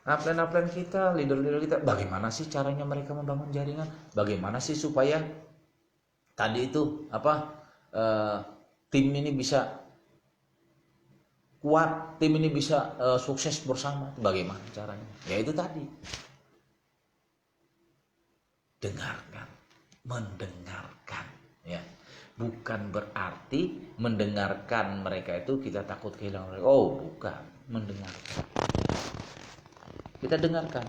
upline kita, leader-leader kita. Bagaimana sih caranya mereka membangun jaringan? Bagaimana sih supaya tadi itu tim ini bisa kuat, tim ini bisa sukses bersama? Bagaimana caranya? Ya itu tadi. Dengarkan, mendengarkan, ya. Bukan berarti mendengarkan mereka itu kita takut kehilangan mereka. Oh, bukan, mendengarkan. Kita dengarkan.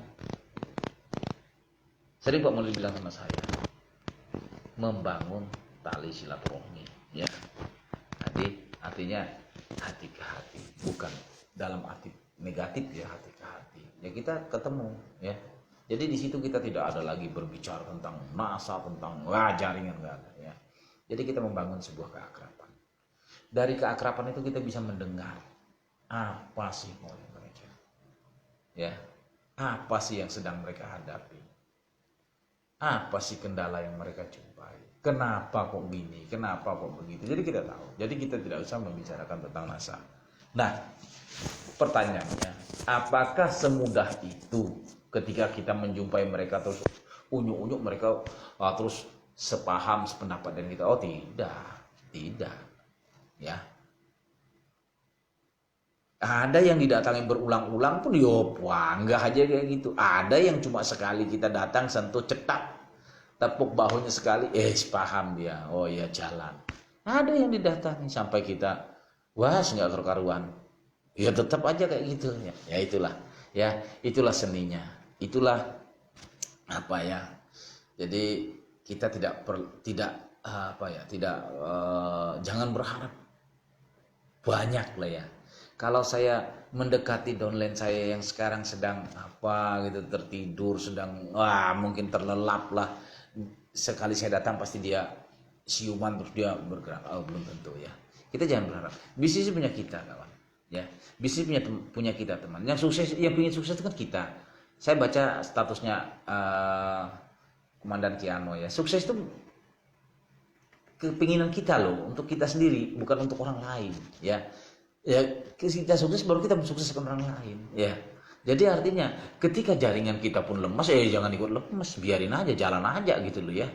Sering Pak Mulya bilang sama saya, membangun tali silaturahmi, ya. Jadi artinya hati ke hati, bukan dalam arti negatif ya, hati ke hati. Ya kita ketemu, ya. Jadi di situ kita tidak ada lagi berbicara tentang NASA, tentang jaringan, enggak ada, ya. Jadi kita membangun sebuah keakraban. Dari keakraban itu kita bisa mendengar apa sih mau mereka, ya, apa sih yang sedang mereka hadapi, apa sih kendala yang mereka jumpai, kenapa kok gini, kenapa kok begitu. Jadi kita tahu. Jadi kita tidak usah membicarakan tentang NASA. Nah, pertanyaannya, apakah semudah itu ketika kita menjumpai mereka terus unyuk-unyuk mereka terus sepaham, sependapat dengan kita? Oh tidak, ya. Ada yang didatangi berulang-ulang pun enggak aja kayak gitu. Ada yang cuma sekali kita datang sentuh cetak, tepuk bahunya sekali, sepaham dia, oh ya jalan. Ada yang didatangi sampai kita enggak karu-karuan, ya tetap aja kayak gitu, ya itulah seninya, itulah apa ya. Jadi kita jangan berharap banyak lah ya. Kalau saya mendekati downline saya yang sekarang sedang tertidur, sedang mungkin terlelap lah, sekali saya datang pasti dia siuman terus dia bergerak. Belum tentu ya. Kita jangan berharap. Bisnis punya kita, kawan, ya. Bisnis punya kita, teman. Yang sukses, yang punya sukses itu kan kita. Saya baca statusnya Komandan Kiano, ya. Sukses itu kepinginan kita loh, untuk kita sendiri, bukan untuk orang lain, ya. Ya, kita sukses baru kita mensukseskan orang lain, ya. Jadi artinya ketika jaringan kita pun lemas, jangan ikut lemas, biarin aja, jalan aja gitu loh, ya.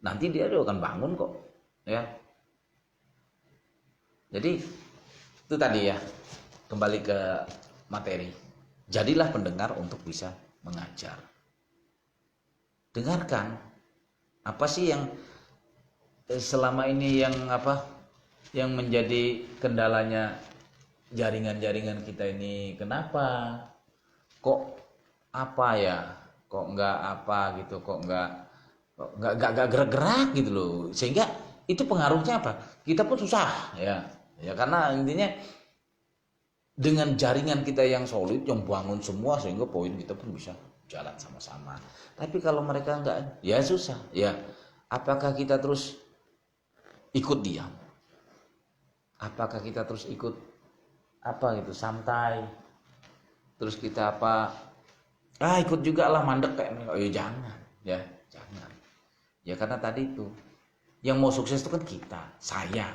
Nanti dia akan bangun kok, ya. Jadi itu tadi ya, kembali ke materi. Jadilah pendengar untuk bisa mengajar. Dengarkan apa sih yang selama ini yang menjadi kendalanya jaringan-jaringan kita ini. Kenapa kok kok nggak gerak-gerak gitu loh, sehingga itu pengaruhnya apa, kita pun susah, ya karena intinya dengan jaringan kita yang solid, yang bangun semua, sehingga poin kita pun bisa jalan sama-sama. Tapi kalau mereka enggak, ya susah, ya. Apakah kita terus ikut diam? Apakah kita terus ikut santai? Terus kita ikut juga lah, mandek kayak mereka? Jangan, ya jangan. Ya karena tadi itu, yang mau sukses itu kan kita, saya,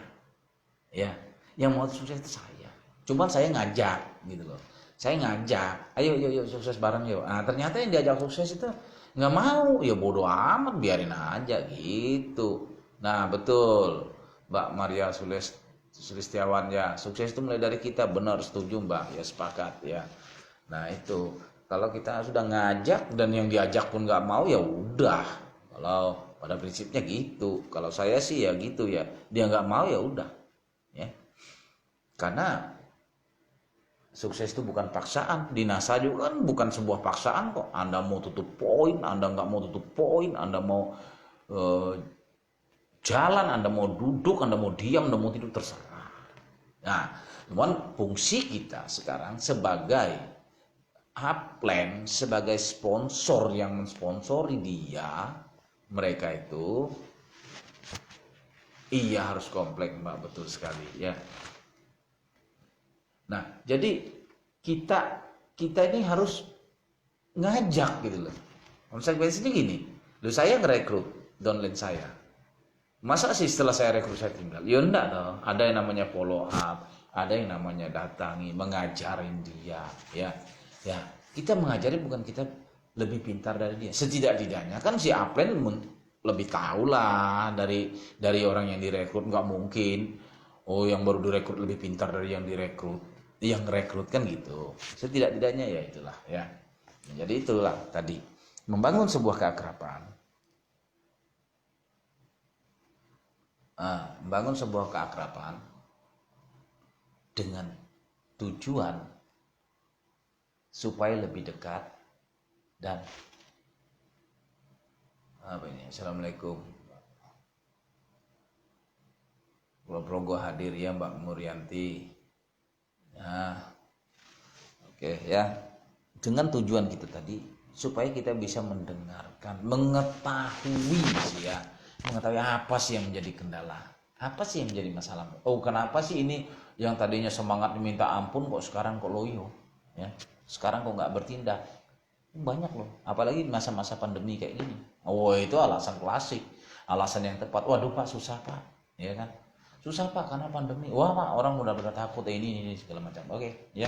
ya. Yang mau sukses itu saya. Cuman saya ngajak gitu loh. Saya ngajak, ayo sukses bareng yuk. Nah, ternyata yang diajak sukses itu nggak mau, ya bodoh amat, biarin aja gitu. Nah, betul, Mbak Maria Sulistiawan, ya, sukses itu mulai dari kita. Benar, setuju Mbak, ya sepakat ya. Nah itu, kalau kita sudah ngajak dan yang diajak pun nggak mau, ya udah. Kalau pada prinsipnya gitu. Kalau saya sih ya gitu ya. Dia nggak mau, ya udah, ya. Karena sukses itu bukan paksaan. Di NASA juga kan bukan sebuah paksaan kok. Anda mau tutup poin, Anda nggak mau tutup poin, Anda mau jalan, Anda mau duduk, Anda mau diam, Anda mau tidur, terserah. Nah, cuman fungsi kita sekarang sebagai upline, sebagai sponsor yang mensponsori dia, mereka itu, iya harus komplek Mbak, betul sekali ya. Nah, jadi kita ini harus ngajak gitu loh. Konsekuensinya gini, loh saya ngerekrut downline saya. Masa sih setelah saya rekrut saya tinggal? Ya enggak dong. Ada yang namanya follow up, ada yang namanya datangi, mengajarin dia, ya. Ya, kita mengajari bukan kita lebih pintar dari dia. Setidak-tidaknya kan si upline lebih tahu lah dari orang yang direkrut, nggak mungkin. Oh, yang baru direkrut lebih pintar dari yang direkrut. Yang rekrut kan gitu. Setidak-tidaknya ya itulah ya. Jadi itulah tadi membangun sebuah keakraban. Membangun sebuah keakraban dengan tujuan supaya lebih dekat dan apa ini? Assalamualaikum. Progo hadir ya Mbak Murianti. Nah, oke ya. Dengan tujuan kita tadi supaya kita bisa mendengarkan, mengetahui sih ya, mengetahui apa sih yang menjadi kendala, apa sih yang menjadi masalah. Oh, kenapa sih ini yang tadinya semangat minta ampun kok sekarang kok loyo, ya? Sekarang kok nggak bertindak? Banyak loh, apalagi masa-masa pandemi kayak gini. Oh, itu alasan klasik, alasan yang tepat. Waduh Pak, susah Pak, ya kan? Susah Pak karena pandemi. Wah Pak, orang udah pada takut ini segala macam. Oke, ya.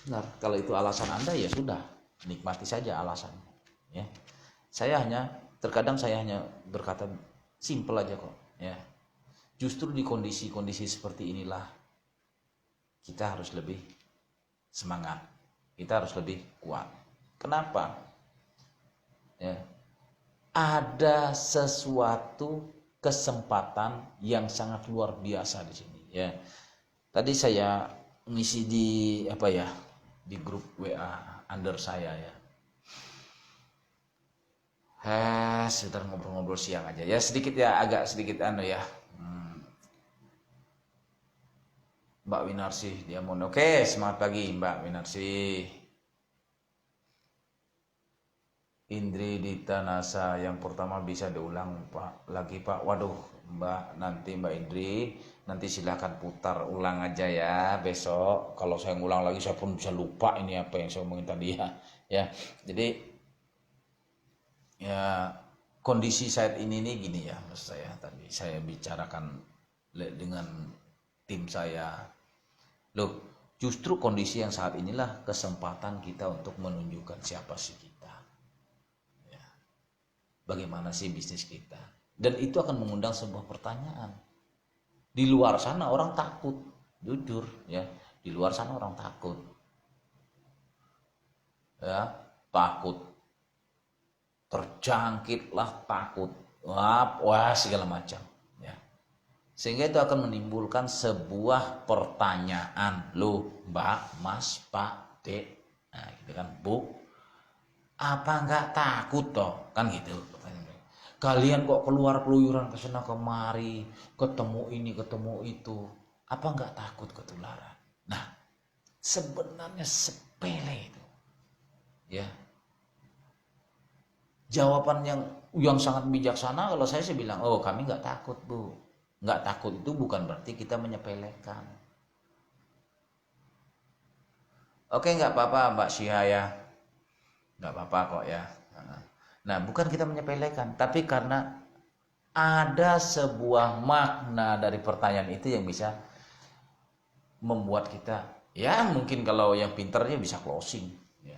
Nah, kalau itu alasan Anda ya sudah, nikmati saja alasannya. Ya, terkadang saya hanya berkata simple aja kok. Ya, justru di kondisi-kondisi seperti inilah kita harus lebih semangat, kita harus lebih kuat. Kenapa? Ya, ada sesuatu kesempatan yang sangat luar biasa di sini. Ya, tadi saya ngisi di grup WA under saya ya. Sebentar ngobrol-ngobrol siang aja ya, sedikit ya, agak sedikit ya. Mbak Winarsi Diamond. Oke, semangat pagi Mbak Winarsi. Indri Dita Nasa, yang pertama bisa diulang Pak lagi Pak. Waduh Mbak Indri, nanti silahkan putar ulang aja ya besok. Kalau saya ngulang lagi saya pun bisa lupa ini apa yang saya omongin tadi ya. Jadi ya kondisi saat ini nih gini ya, maksud saya tadi saya bicarakan dengan tim saya. Loh, justru kondisi yang saat inilah kesempatan kita untuk menunjukkan siapa sih kita. Bagaimana sih bisnis kita, dan itu akan mengundang sebuah pertanyaan. Di luar sana orang takut, jujur ya, di luar sana orang takut ya, takut terjangkit lah, takut wah segala macam ya, sehingga itu akan menimbulkan sebuah pertanyaan. Loh Mbak, Mas, Pak, Dek, nah gitu kan, Bu, apa nggak takut toh, kan gitu. Kalian kok keluar keluyuran ke sana kemari, ketemu ini ketemu itu, apa nggak takut ketularan? Nah, sebenarnya sepele itu, ya. Jawaban yang sangat bijaksana kalau saya sih bilang, oh kami nggak takut Bu. Nggak takut itu bukan berarti kita menyepelekan. Oke, nggak apa-apa Mbak Syia ya, nggak apa-apa kok ya. Nah, bukan kita menyepelekan, tapi karena ada sebuah makna dari pertanyaan itu yang bisa membuat kita, ya mungkin kalau yang pinternya bisa closing. Ya.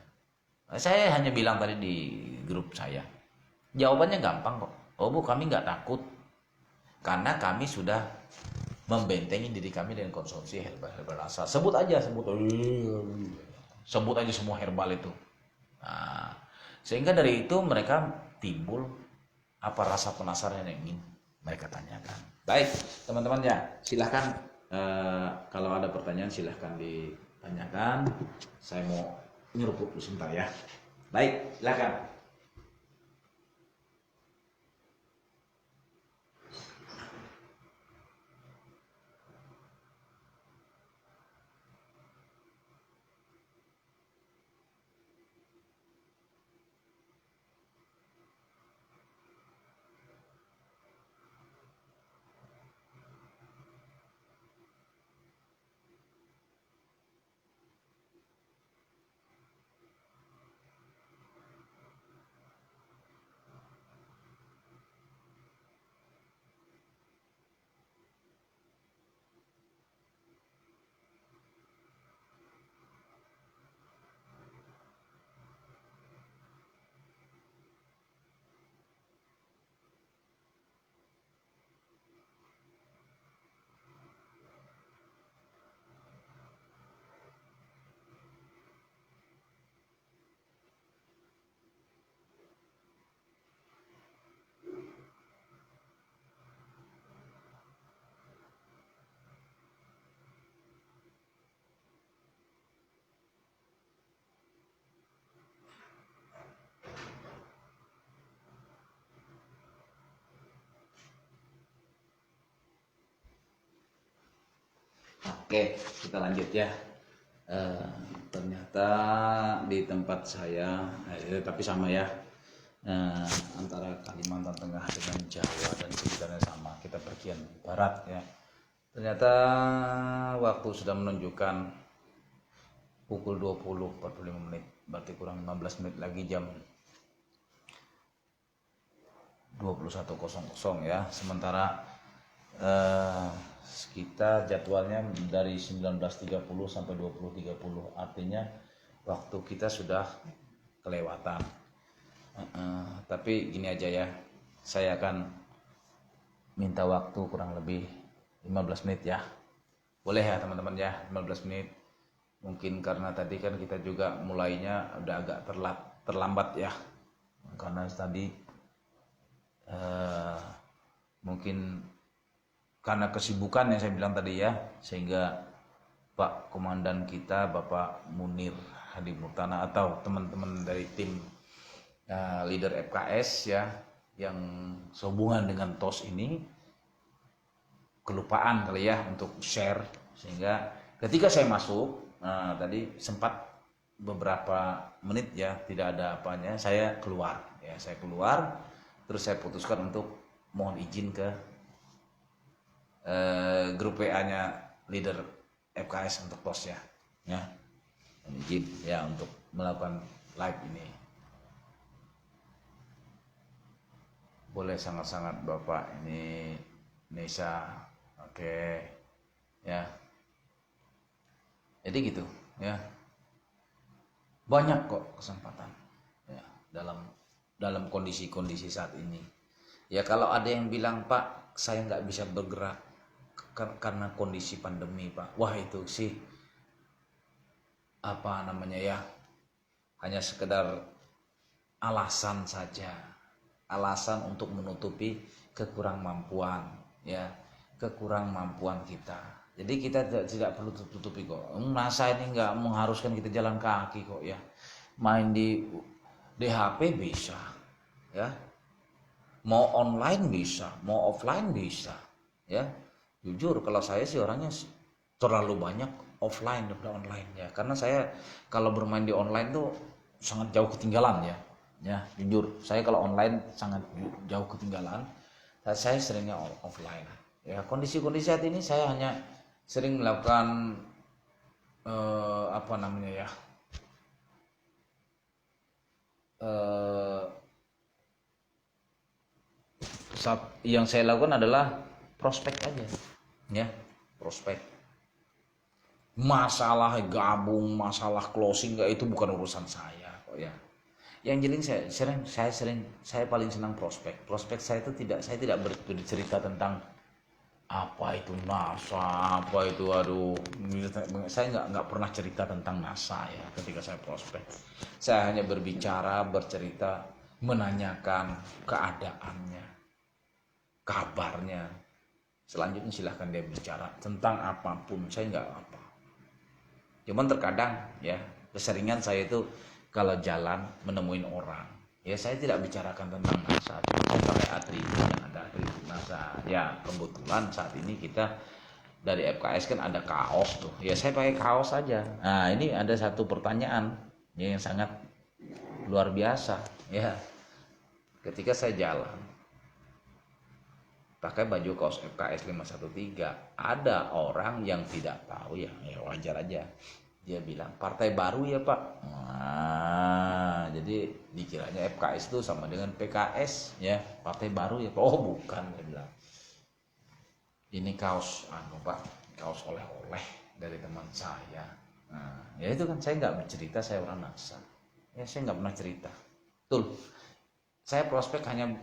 Saya hanya bilang tadi di grup saya, jawabannya gampang kok. Oh Bu, kami nggak takut, karena kami sudah membentengi diri kami dengan konsumsi herbal asal. Sebut aja semua herbal itu. Nah, sehingga dari itu mereka timbul apa rasa penasaran yang ingin mereka tanyakan. Baik teman-teman ya, silahkan kalau ada pertanyaan silahkan ditanyakan. Saya mau nyeruput dulu sebentar ya. Baik, silahkan. Oke, kita lanjut ya. Ternyata di tempat saya, tapi sama ya, antara Kalimantan Tengah dengan Jawa dan sekitarnya sama, kita bagian barat ya. Ternyata waktu sudah menunjukkan pukul 20.45 menit, berarti kurang 15 menit lagi jam 21.00 ya. Sementara kita jadwalnya dari 19.30 sampai 20.30, artinya waktu kita sudah kelewatan. Tapi gini aja ya, saya akan minta waktu kurang lebih 15 menit ya. Boleh ya teman-teman ya, 15 menit. Mungkin karena tadi kan kita juga mulainya udah agak terlambat ya, karena tadi mungkin karena kesibukan yang saya bilang tadi ya, sehingga Pak Komandan kita Bapak Munir Hadi Murtana atau teman-teman dari tim leader FKS ya yang sehubungan dengan TOS ini kelupaan kali ya untuk share, sehingga ketika saya masuk tadi sempat beberapa menit ya tidak ada apanya, saya keluar terus saya putuskan untuk mohon izin ke grup WA-nya leader FKS untuk TOS ya, izin ya untuk melakukan live ini. Boleh sangat-sangat Bapak ini Nesa, oke ya. Jadi gitu ya, banyak kok kesempatan ya dalam kondisi-kondisi saat ini ya. Kalau ada yang bilang Pak saya nggak bisa bergerak karena kondisi pandemi Pak, wah itu sih apa namanya ya, hanya sekedar alasan saja, alasan untuk menutupi kekurangmampuan ya, kekurangmampuan kita. Jadi kita tidak perlu tutupi kok. NASA ini nggak mengharuskan kita jalan kaki kok ya, main di HP bisa ya, mau online bisa, mau offline bisa ya. Jujur kalau saya sih orangnya terlalu banyak offline daripada online ya, karena saya kalau bermain di online tuh sangat jauh ketinggalan ya jujur saya kalau online sangat jauh ketinggalan. Saya seringnya offline ya. Kondisi saat ini saya hanya sering melakukan apa namanya ya, yang saya lakukan adalah prospek aja ya, prospek. Masalah gabung, masalah closing itu bukan urusan saya kok ya. Yang jelas saya paling senang prospek saya itu saya tidak bercerita tentang apa itu NASA, apa itu saya nggak pernah cerita tentang NASA ya ketika saya prospek. Saya hanya bercerita, menanyakan keadaannya, kabarnya. Selanjutnya silahkan dia bicara tentang apapun, saya nggak apa. Cuman terkadang ya keseringan saya itu kalau jalan menemuin orang ya, saya tidak bicarakan tentang NASA, saya pakai atribut yang ada atribut NASA ya. Kebetulan saat ini kita dari FKS kan ada kaos tuh ya, saya pakai kaos saja. Nah ini ada satu pertanyaan yang sangat luar biasa ya, ketika saya jalan pakai baju kaos FKS 513, ada orang yang tidak tahu ya wajar aja, dia bilang partai baru ya Pak. Nah, jadi dikiranya FKS itu sama dengan PKS ya, partai baru ya Pak. Oh bukan, dia bilang ini kaos Pak, kaos oleh-oleh dari teman saya. Nah ya itu kan saya nggak bercerita saya orang NASA ya, saya nggak pernah cerita. Betul, saya prospek hanya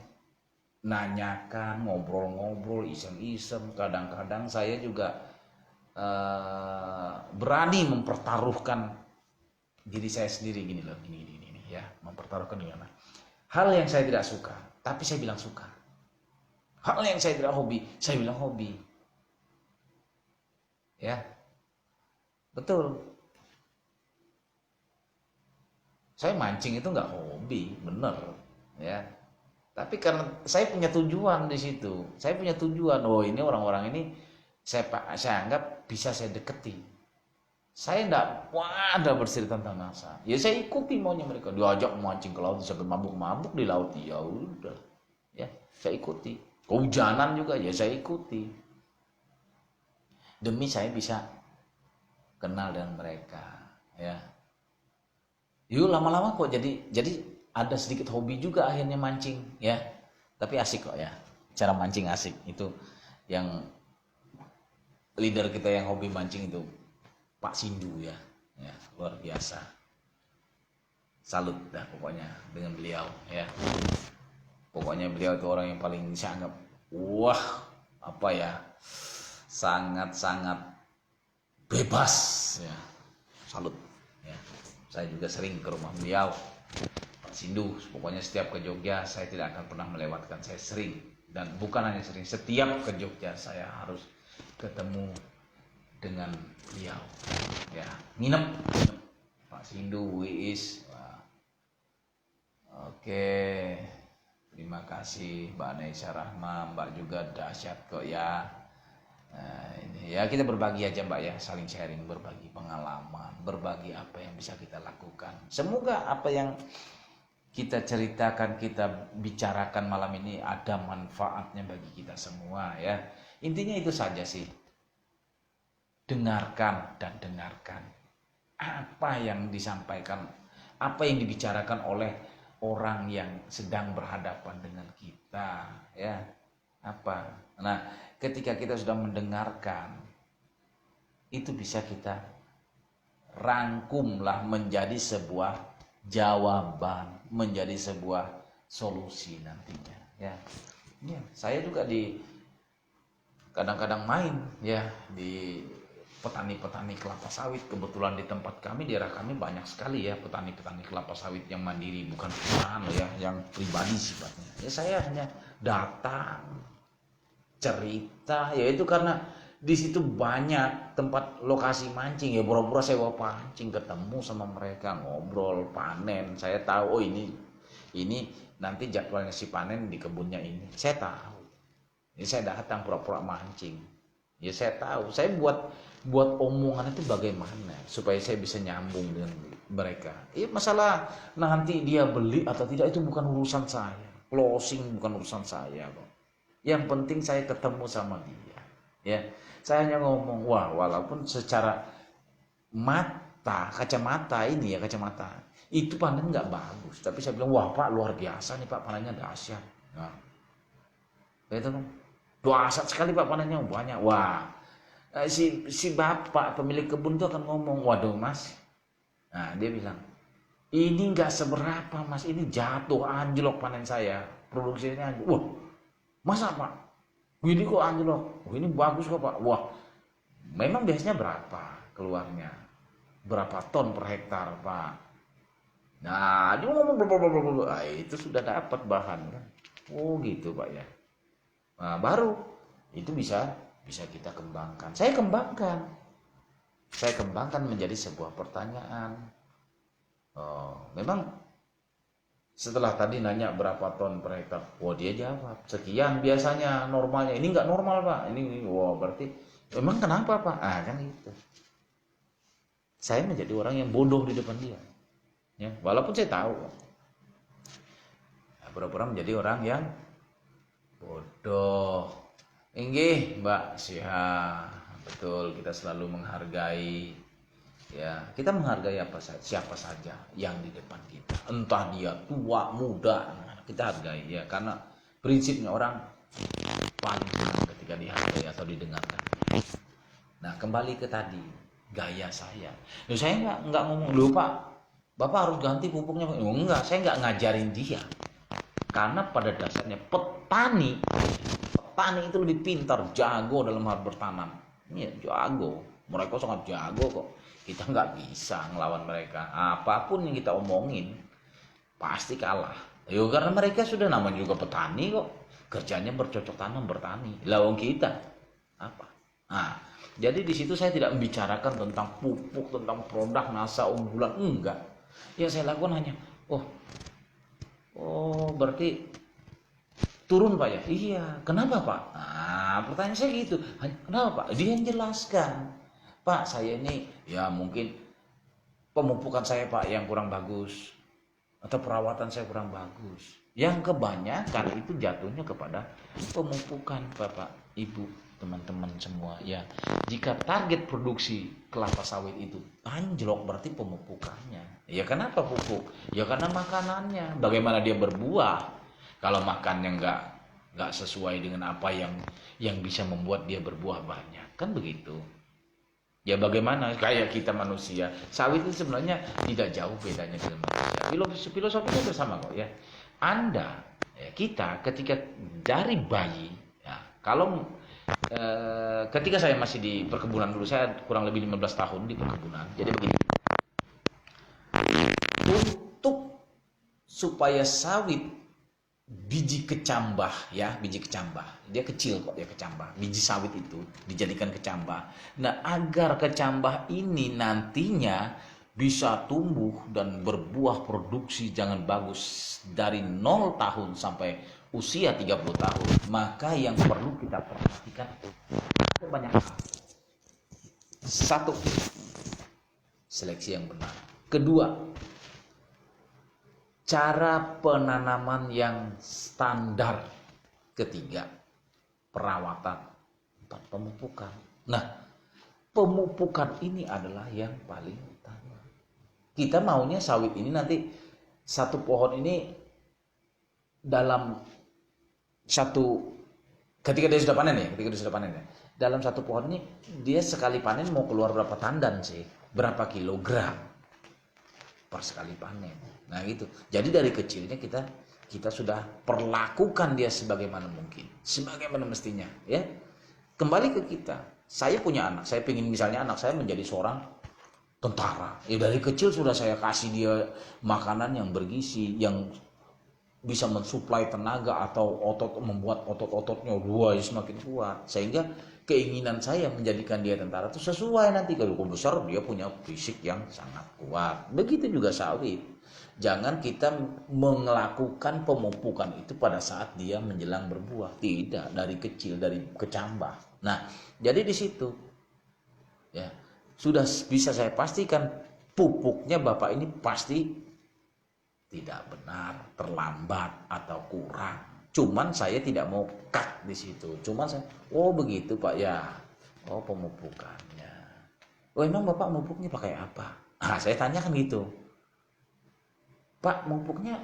nanyakan, ngobrol-ngobrol, iseng-iseng. Kadang-kadang saya juga berani mempertaruhkan diri saya sendiri gini ya, mempertaruhkan gimana hal yang saya tidak suka tapi saya bilang suka, hal yang saya tidak hobi saya bilang hobi ya. Betul, saya mancing itu nggak hobi bener ya, tapi karena saya punya tujuan di situ, saya punya tujuan. Oh ini orang-orang ini saya anggap bisa saya deketi. Saya enggak ada bercerita tentang NASA. Ya saya ikuti maunya mereka. Diajak mancing ke laut sampai mabuk-mabuk di laut. Ya udah. Ya, saya ikuti. Kehujanan juga ya saya ikuti. Demi saya bisa kenal dengan mereka, ya. Yuk lama-lama kok jadi ada sedikit hobi juga akhirnya mancing, ya. Tapi asik kok ya. Cara mancing asik. Itu yang leader kita yang hobi mancing itu Pak Sindu ya, luar biasa. Salut dah pokoknya dengan beliau ya. Pokoknya beliau itu orang yang paling saya anggap sangat-sangat bebas ya. Salut ya. Saya juga sering ke rumah beliau Pak Sindu. Pokoknya setiap ke Jogja saya tidak akan pernah melewatkan. Saya sering, dan bukan hanya sering, setiap ke Jogja saya harus ketemu dengan beliau ya, nginep Pak Sindu Wiis. Oke, terima kasih Mbak Naisha Rahma, Mbak juga dahsyat kok ya. Nah, ini ya kita berbagi aja Mbak ya, saling sharing, berbagi pengalaman, berbagi apa yang bisa kita lakukan. Semoga apa yang kita ceritakan, kita bicarakan malam ini ada manfaatnya bagi kita semua ya. Intinya itu saja sih. Dengarkan dan dengarkan apa yang disampaikan, apa yang dibicarakan oleh orang yang sedang berhadapan dengan kita ya. Apa? Nah, ketika kita sudah mendengarkan, itu bisa kita rangkumlah menjadi sebuah jawaban, menjadi sebuah solusi nantinya ya. Ya, saya juga kadang-kadang main ya di petani-petani kelapa sawit. Kebetulan di tempat kami, daerah kami banyak sekali ya petani-petani kelapa sawit yang mandiri, bukan perusahaan ya, yang pribadi sifatnya. Ya saya hanya datang, cerita, ya itu karena di situ banyak tempat lokasi mancing ya, pura-pura sewa pancing, ketemu sama mereka, ngobrol, panen. Saya tahu, oh ini nanti jadwalnya si panen di kebunnya ini. Saya tahu. Jadi saya datang pura-pura mancing. Ya saya tahu, saya buat omongan itu bagaimana supaya saya bisa nyambung dengan mereka. Ya masalah nanti dia beli atau tidak itu bukan urusan saya. Closing bukan urusan saya kok. Yang penting saya ketemu sama dia. Ya, saya hanya ngomong, walaupun secara kacamata itu panen nggak bagus, tapi saya bilang, Pak luar biasa nih Pak, panennya dahsyat. Nah, itu kan dahsyat sekali Pak, panennya banyak. Si bapak pemilik kebun itu akan ngomong, waduh Mas, nah dia bilang, ini nggak seberapa Mas, ini jatuh anjlok panen saya, produksinya anjlok. Masa Pak? Ini kok anjlok? Ini bagus kok Pak. Memang biasanya berapa keluarnya? Berapa ton per hektar Pak? Nah, dia ngomong blablabla. Itu sudah dapat bahan kan? Oh gitu Pak ya. Nah, baru itu bisa kita kembangkan. Saya kembangkan menjadi sebuah pertanyaan. Memang setelah tadi nanya berapa ton per hektar, dia jawab sekian biasanya normalnya. Ini nggak normal Pak. Ini berarti memang kenapa Pak? Kan gitu. Saya menjadi orang yang bodoh di depan dia. Ya, walaupun saya tahu. Pura-pura menjadi orang yang bodoh. Inggih Mbak Syihah, betul, kita selalu menghargai. Ya, kita menghargai siapa saja yang di depan kita, entah dia tua, muda, kita hargai ya, karena prinsipnya orang paling senang ketika dihargai atau didengarkan. Nah, kembali ke tadi, gaya saya. Saya nggak ngomong, loh Pak, Bapak harus ganti pupuknya. Enggak, saya nggak ngajarin dia. Karena pada dasarnya petani itu lebih pintar, jago dalam hal bertanam. Iya, jago. Mereka sangat jago kok. Kita nggak bisa ngelawan mereka. Apapun yang kita omongin pasti kalah. Karena mereka sudah namanya juga petani kok. Kerjanya bercocok tanam, bertani. Lawang kita apa? Nah, jadi di situ saya tidak membicarakan tentang pupuk, tentang produk NASA unggulan, enggak. Yang saya lakukan hanya, berarti turun Pak ya? Iya. Kenapa Pak? Nah, pertanyaan saya gitu. Kenapa Pak? Dia yang jelaskan. Pak, saya ini ya mungkin pemupukan saya Pak yang kurang bagus, atau perawatan saya kurang bagus. Yang kebanyakan itu jatuhnya kepada pemupukan Bapak, Ibu, teman-teman semua ya. Jika target produksi kelapa sawit itu anjlok, berarti pemupukannya. Ya kenapa pupuk? Ya karena makanannya. Bagaimana dia berbuah kalau makannya nggak sesuai dengan apa yang bisa membuat dia berbuah banyak, kan begitu. Ya bagaimana kayak kita manusia, sawit itu sebenarnya tidak jauh bedanya dengan manusia. Filosofinya bersama kok ya. Anda, ya, kita ketika dari bayi, ya, kalau ketika saya masih di perkebunan dulu, saya kurang lebih 15 tahun di perkebunan. Jadi begini, untuk supaya sawit biji kecambah ya, biji kecambah, dia kecil kok, dia kecambah, biji sawit itu dijadikan kecambah. Nah, agar kecambah ini nantinya bisa tumbuh dan berbuah produksi jangan bagus dari 0 tahun sampai usia 30 tahun, maka yang perlu kita perhatikan ada banyak hal. Satu, seleksi yang benar. Kedua, cara penanaman yang standar. Ketiga, perawatan. Empat, pemupukan. Nah, pemupukan ini adalah yang paling utama. Kita maunya sawit ini nanti satu pohon ini dalam satu, ketika dia sudah panen ya, dalam satu pohon ini dia sekali panen mau keluar berapa tandan sih? Berapa kilogram per sekali panen. Nah gitu. Jadi dari kecilnya kita sudah perlakukan dia sebagaimana mungkin, sebagaimana mestinya, ya. Kembali ke kita. Saya punya anak, saya ingin misalnya anak saya menjadi seorang tentara. Ya dari kecil sudah saya kasih dia makanan yang bergizi, yang bisa mensuplai tenaga atau membuat otot-ototnya semakin kuat, sehingga keinginan saya menjadikan dia tentara itu sesuai. Nanti kalau besar dia punya fisik yang sangat kuat. Begitu juga sawit. Jangan kita melakukan pemupukan itu pada saat dia menjelang berbuah. Tidak, dari kecil, dari kecambah. Nah, jadi di situ ya sudah bisa saya pastikan pupuknya Bapak ini pasti tidak benar, terlambat atau kurang. Cuman saya tidak mau cut di situ. Cuman saya, oh begitu Pak ya. Oh pemupukannya. Oh emang Bapak memupuknya pakai apa? Ah, saya tanyakan gitu. Pak, pupuknya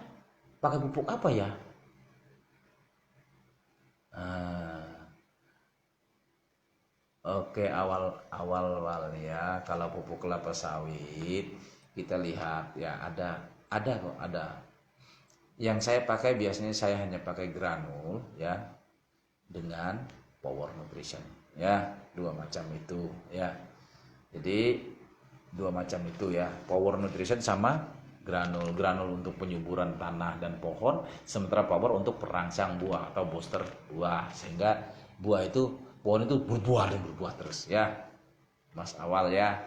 pakai pupuk apa ya? Oke, awal ya, kalau pupuk kelapa sawit kita lihat ya ada kok, ada. Yang saya pakai biasanya saya hanya pakai granul ya dengan power nutrition ya, dua macam itu ya. Jadi dua macam itu ya, power nutrition sama granul untuk penyuburan tanah dan pohon, sementara power untuk perangsang buah atau booster buah, sehingga buah itu, pohon itu berbuah terus ya Mas Awal ya.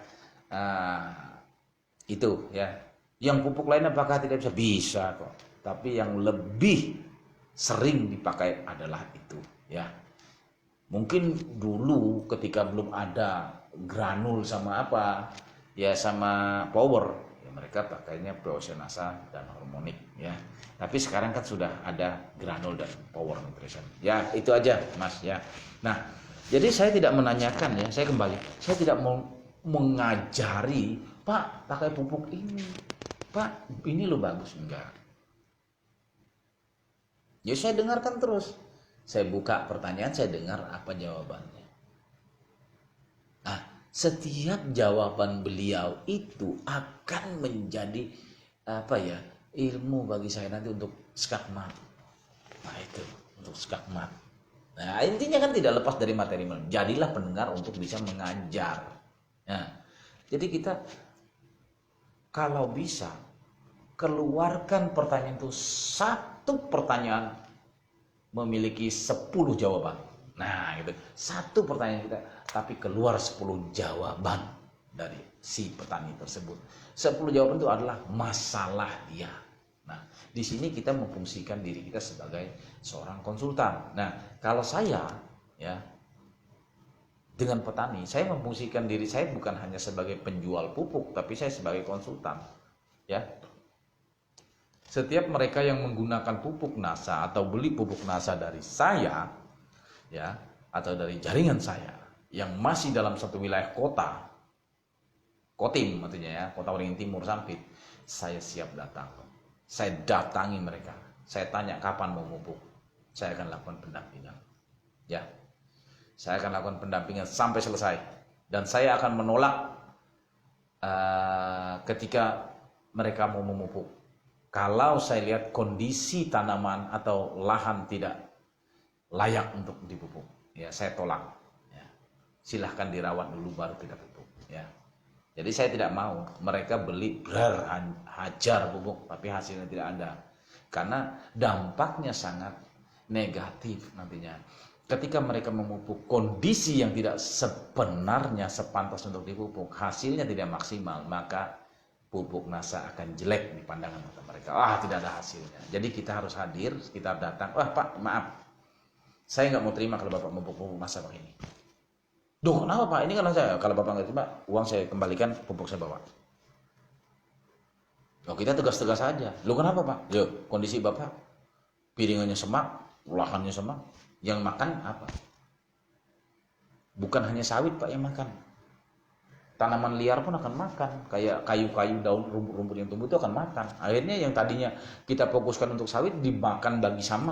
Itu ya. Yang pupuk lain apakah tidak bisa kok, tapi yang lebih sering dipakai adalah itu ya. Mungkin dulu ketika belum ada granul sama apa ya, sama power, mereka pakainya Prosenasa dan Hormonik ya. Tapi sekarang kan sudah ada granul dan power nutrition. Ya, itu aja Mas ya. Nah, jadi saya tidak menanyakan ya, saya tidak mau mengajari, Pak, pakai pupuk ini. Pak, ini lo bagus, enggak. Ya saya dengarkan terus. Saya buka pertanyaan, saya dengar apa jawabannya. Nah, setiap jawaban beliau itu akan menjadi ilmu bagi saya nanti untuk skakmat. Nah itu untuk skakmat. Nah intinya kan tidak lepas dari materi. Jadilah pendengar untuk bisa mengajar. Nah, jadi kita kalau bisa keluarkan pertanyaan itu, satu pertanyaan memiliki 10 jawaban. Nah gitu, satu pertanyaan kita tapi keluar 10 jawaban dari si petani tersebut. 10 jawaban itu adalah masalah dia. Nah, di sini kita memfungsikan diri kita sebagai seorang konsultan. Nah, kalau saya ya dengan petani, saya memfungsikan diri saya bukan hanya sebagai penjual pupuk, tapi saya sebagai konsultan. Ya, setiap mereka yang menggunakan pupuk NASA atau beli pupuk NASA dari saya, ya, atau dari jaringan saya yang masih dalam satu wilayah kota, Kotim artinya ya, Kota Waringin Timur Sampit, saya siap datang. Saya datangi mereka. Saya tanya kapan mau pupuk. Saya akan lakukan pendampingan. Ya, saya akan lakukan pendampingan sampai selesai. Dan saya akan menolak ketika mereka mau memupuk. Kalau saya lihat kondisi tanaman atau lahan tidak layak untuk dipupuk, ya saya tolak. Ya. Silahkan dirawat dulu baru kita pupuk. Ya. Jadi saya tidak mau mereka beli hajar pupuk tapi hasilnya tidak ada. Karena dampaknya sangat negatif nantinya. Ketika mereka memupuk kondisi yang tidak sebenarnya sepantas untuk dipupuk, hasilnya tidak maksimal, maka pupuk NASA akan jelek di pandangan mata mereka. Tidak ada hasilnya. Jadi kita harus hadir, kita datang. Pak, maaf. Saya nggak mau terima kalau Bapak memupuk pupuk NASA pakai ini. Duh, kenapa Pak? Ini kan saya, kalau Bapak nggak terima, uang saya kembalikan, pupuk saya bawa. Loh, kita tegas-tegas aja. Loh, kenapa Pak? Yuk, kondisi Bapak, piringannya semak, lahannya semak, yang makan apa? Bukan hanya sawit Pak yang makan. Tanaman liar pun akan makan, kayak kayu-kayu, daun, rumput-rumput yang tumbuh itu akan makan. Akhirnya yang tadinya kita fokuskan untuk sawit, dimakan bagi sama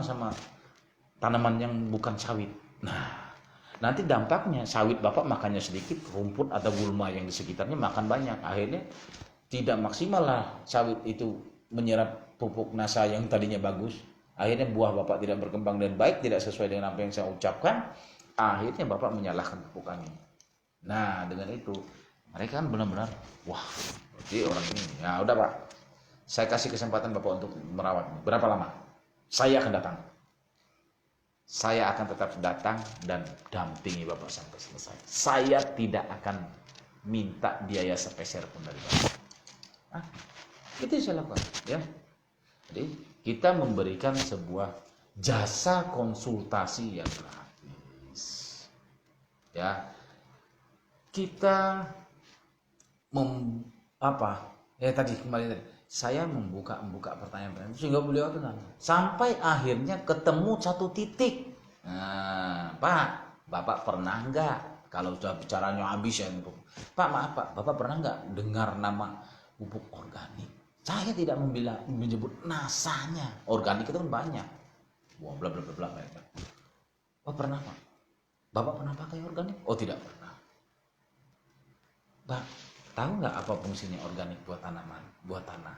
tanaman yang bukan sawit. Nah, nanti dampaknya sawit Bapak makannya sedikit, rumput atau gulma yang di sekitarnya makan banyak. Akhirnya tidak maksimal lah sawit itu menyerap pupuk NASA yang tadinya bagus. Akhirnya buah Bapak tidak berkembang dan baik, tidak sesuai dengan apa yang saya ucapkan. Akhirnya Bapak menyalahkan pupuk kami. Nah, dengan itu mereka kan benar-benar, wah, berarti orang ini. Ya udah Pak, saya kasih kesempatan Bapak untuk merawat. Berapa lama? Saya akan datang. Saya akan tetap datang dan dampingi Bapak sampai selesai. Saya tidak akan minta biaya sepeser pun dari Bapak. Itu yang saya lakukan. Ya. Jadi kita memberikan sebuah jasa konsultasi yang gratis. Ya, kita tadi saya membuka pertanyaan sehingga beliau tenang sampai akhirnya ketemu satu titik. Nah, Pak, Bapak pernah nggak kalau sudah bicaranya habis ya Pak, maaf Pak, Bapak pernah nggak dengar nama pupuk organik? Saya tidak menyebut nasanya. Organik itu kan banyak. Wah, bla bla bla bla. Oh, pernah Pak? Bapak pernah pakai organik? Oh, tidak pernah. Pak, tahu nggak apa fungsinya organik buat tanaman, buat tanah?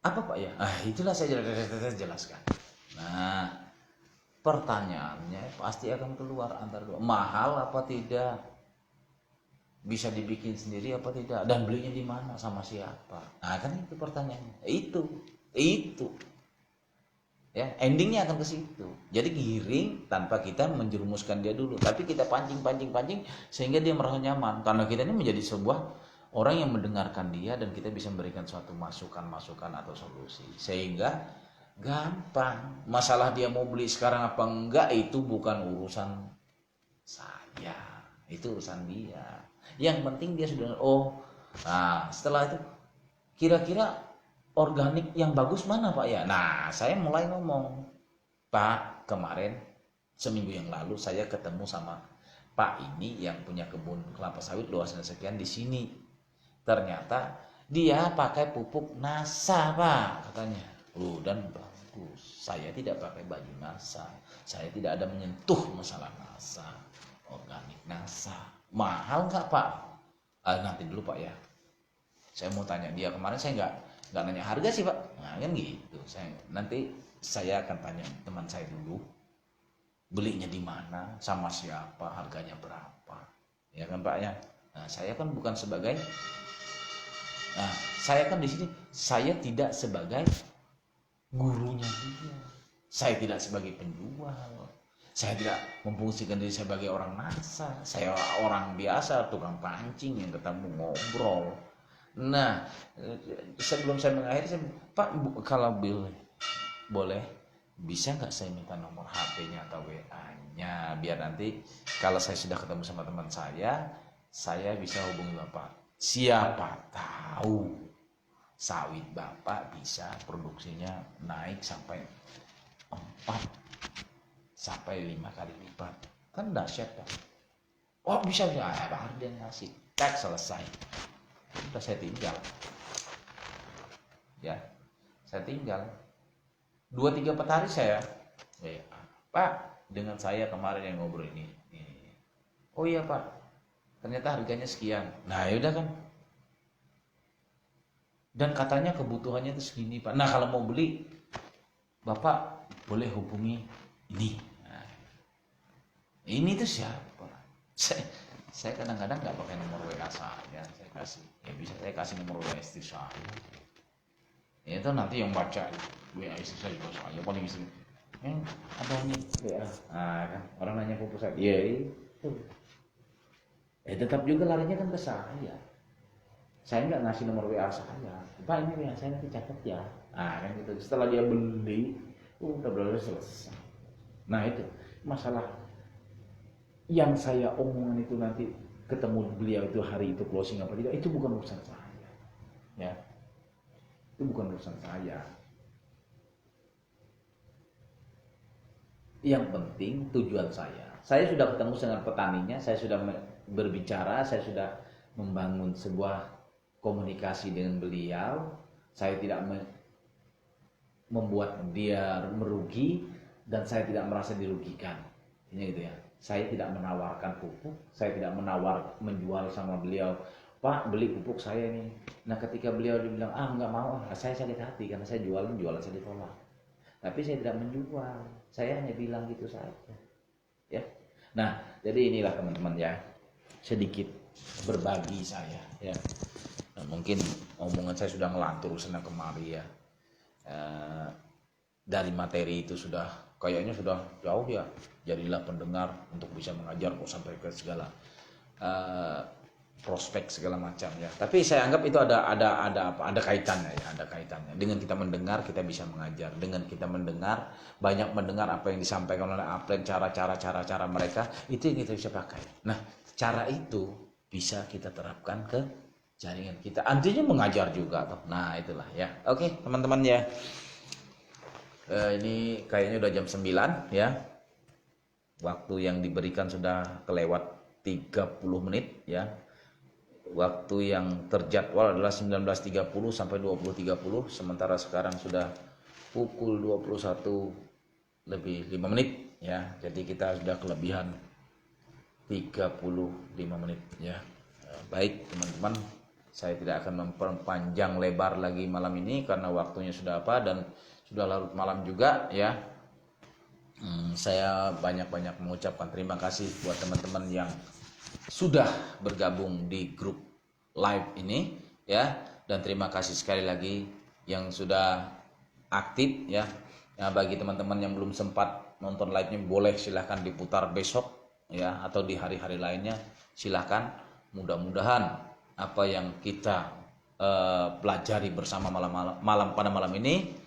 Apa Pak ya? Itulah saya jelaskan. Nah, pertanyaannya pasti akan keluar antara dua. Mahal apa tidak? Bisa dibikin sendiri apa tidak? Dan belinya di mana, sama siapa? Nah, kan itu pertanyaannya. Itu. Ya, endingnya akan ke situ. Jadi giring tanpa kita menjerumuskan dia dulu, tapi kita pancing sehingga dia merasa nyaman karena kita ini menjadi sebuah orang yang mendengarkan dia dan kita bisa memberikan suatu masukan atau solusi sehingga gampang. Masalah dia mau beli sekarang apa enggak itu bukan urusan saya, itu urusan dia. Yang penting dia sudah setelah itu kira-kira organik yang bagus mana Pak ya? Nah, saya mulai ngomong, Pak, kemarin seminggu yang lalu saya ketemu sama Pak ini yang punya kebun kelapa sawit luasnya sekian di sini. Ternyata dia pakai pupuk NASA Pak, katanya. Dan bagus. Saya tidak pakai baju NASA. Saya tidak ada menyentuh masalah NASA. Organik NASA. Mahal nggak Pak? Nanti dulu Pak ya. Saya mau tanya dia kemarin, saya nggak nanya harga sih Pak. Nah kan gitu. Nanti saya akan tanya teman saya dulu, belinya di mana, sama siapa, harganya berapa, ya kan Pak ya. Nah saya kan bukan sebagai, saya kan di sini saya tidak sebagai gurunya dia, saya tidak sebagai penjual, saya tidak memfungsikan diri sebagai orang NASA, saya orang biasa, tukang pancing yang ketemu ngobrol. Nah, sebelum saya mengakhiri, Pak, kalau boleh, bisa nggak saya minta nomor HP-nya atau WA-nya, biar nanti kalau saya sudah ketemu sama teman saya bisa hubungi Bapak. Siapa tahu sawit Bapak bisa produksinya naik sampai 4 sampai 5 kali lipat. Kan dahsyat, Pak. Oh, bisa. Baru dia ngasih tag, selesai. Udah saya tinggal. Ya, saya tinggal. 2-3 petari saya. Pak, dengan saya kemarin yang ngobrol ini. Oh iya, Pak. Ternyata harganya sekian. Nah, ya udah kan. Dan katanya kebutuhannya itu segini, Pak. Nah, kalau mau beli, Bapak boleh hubungi ini. Nah, ini tuh siapa? Saya kadang-kadang nggak pakai nomor WA saya kasih. Ya bisa saya kasih nomor WA istri saya. Ya, itu nanti yang baca WA istri saya juga saya paling istri. Ada ini WA. Nah, kan orang nanya ke saya. Iya itu. Tetap juga larinya kan ke saya. Saya nggak ngasih nomor WA saya. Pak, ini WA saya nanti catat ya. Nah, kan gitu. Setelah dia beli, udah benar selesai. Nah, itu masalah yang saya omongan itu nanti ketemu beliau itu hari itu closing apa tidak, itu bukan urusan saya. Ya. Itu bukan urusan saya. Yang penting tujuan saya. Saya sudah ketemu dengan petaninya, saya sudah berbicara, saya sudah membangun sebuah komunikasi dengan beliau. Saya tidak membuat dia merugi dan saya tidak merasa dirugikan. Ini gitu ya. Saya tidak menawarkan pupuk, saya tidak menjual sama beliau, Pak beli pupuk saya nih. Nah ketika beliau dibilang nggak mau, saya sakit hati karena saya jualan saya ditolak. Tapi saya tidak menjual, saya hanya bilang gitu saja. Ya. Nah jadi inilah teman-teman ya, sedikit berbagi saya ya. Nah, mungkin omongan saya sudah ngelantur sana kemari ya. Dari materi itu kayaknya sudah jauh ya. Jadilah pendengar untuk bisa mengajar kok sampai ke segala prospek segala macam ya. Tapi saya anggap itu ada kaitannya ya, ada kaitannya. Dengan kita mendengar kita bisa mengajar. Dengan kita mendengar, banyak mendengar apa yang disampaikan oleh upline, cara mereka, itu yang kita bisa pakai. Nah, cara itu bisa kita terapkan ke jaringan kita. Artinya mengajar juga toh. Nah, itulah ya. Oke, teman-teman ya. Ini kayaknya udah jam 9 ya. Waktu yang diberikan sudah kelewat 30 menit ya. Waktu yang terjadwal adalah 19.30 sampai 20.30, sementara sekarang sudah pukul 21 lebih 5 menit ya. Jadi kita sudah kelebihan 35 menit ya. Baik teman-teman, saya tidak akan memperpanjang lebar lagi malam ini karena waktunya sudah dan sudah larut malam juga ya. Saya banyak-banyak mengucapkan terima kasih buat teman-teman yang sudah bergabung di grup live ini ya, dan terima kasih sekali lagi yang sudah aktif ya. Nah, bagi teman-teman yang belum sempat nonton live-nya, boleh silahkan diputar besok ya, atau di hari-hari lainnya silahkan. Mudah-mudahan apa yang kita pelajari bersama pada malam ini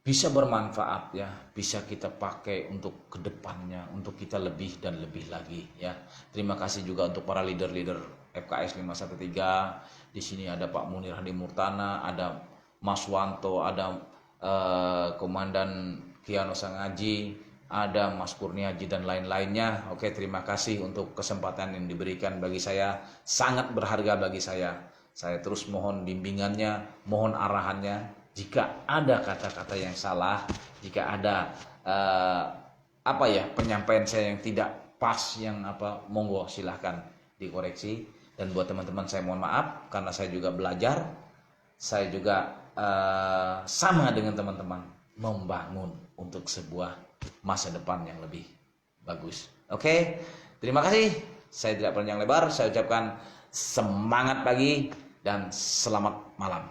bisa bermanfaat ya, bisa kita pakai untuk kedepannya, untuk kita lebih dan lebih lagi ya. Terima kasih juga untuk para leader-leader FKS 513. Di sini ada Pak Munir Hadi Murtana, ada Mas Wanto, ada Komandan Kiano Sangaji, ada Mas Kurniaji dan lain-lainnya. Oke, terima kasih untuk kesempatan yang diberikan bagi saya, sangat berharga bagi saya. Saya terus mohon bimbingannya, mohon arahannya. Jika ada kata-kata yang salah, jika ada penyampaian saya yang tidak pas, monggo silahkan dikoreksi. Dan buat teman-teman saya mohon maaf karena saya juga belajar, saya juga sama dengan teman-teman membangun untuk sebuah masa depan yang lebih bagus. Oke, terima kasih. Saya tidak panjang lebar, saya ucapkan semangat pagi dan selamat malam.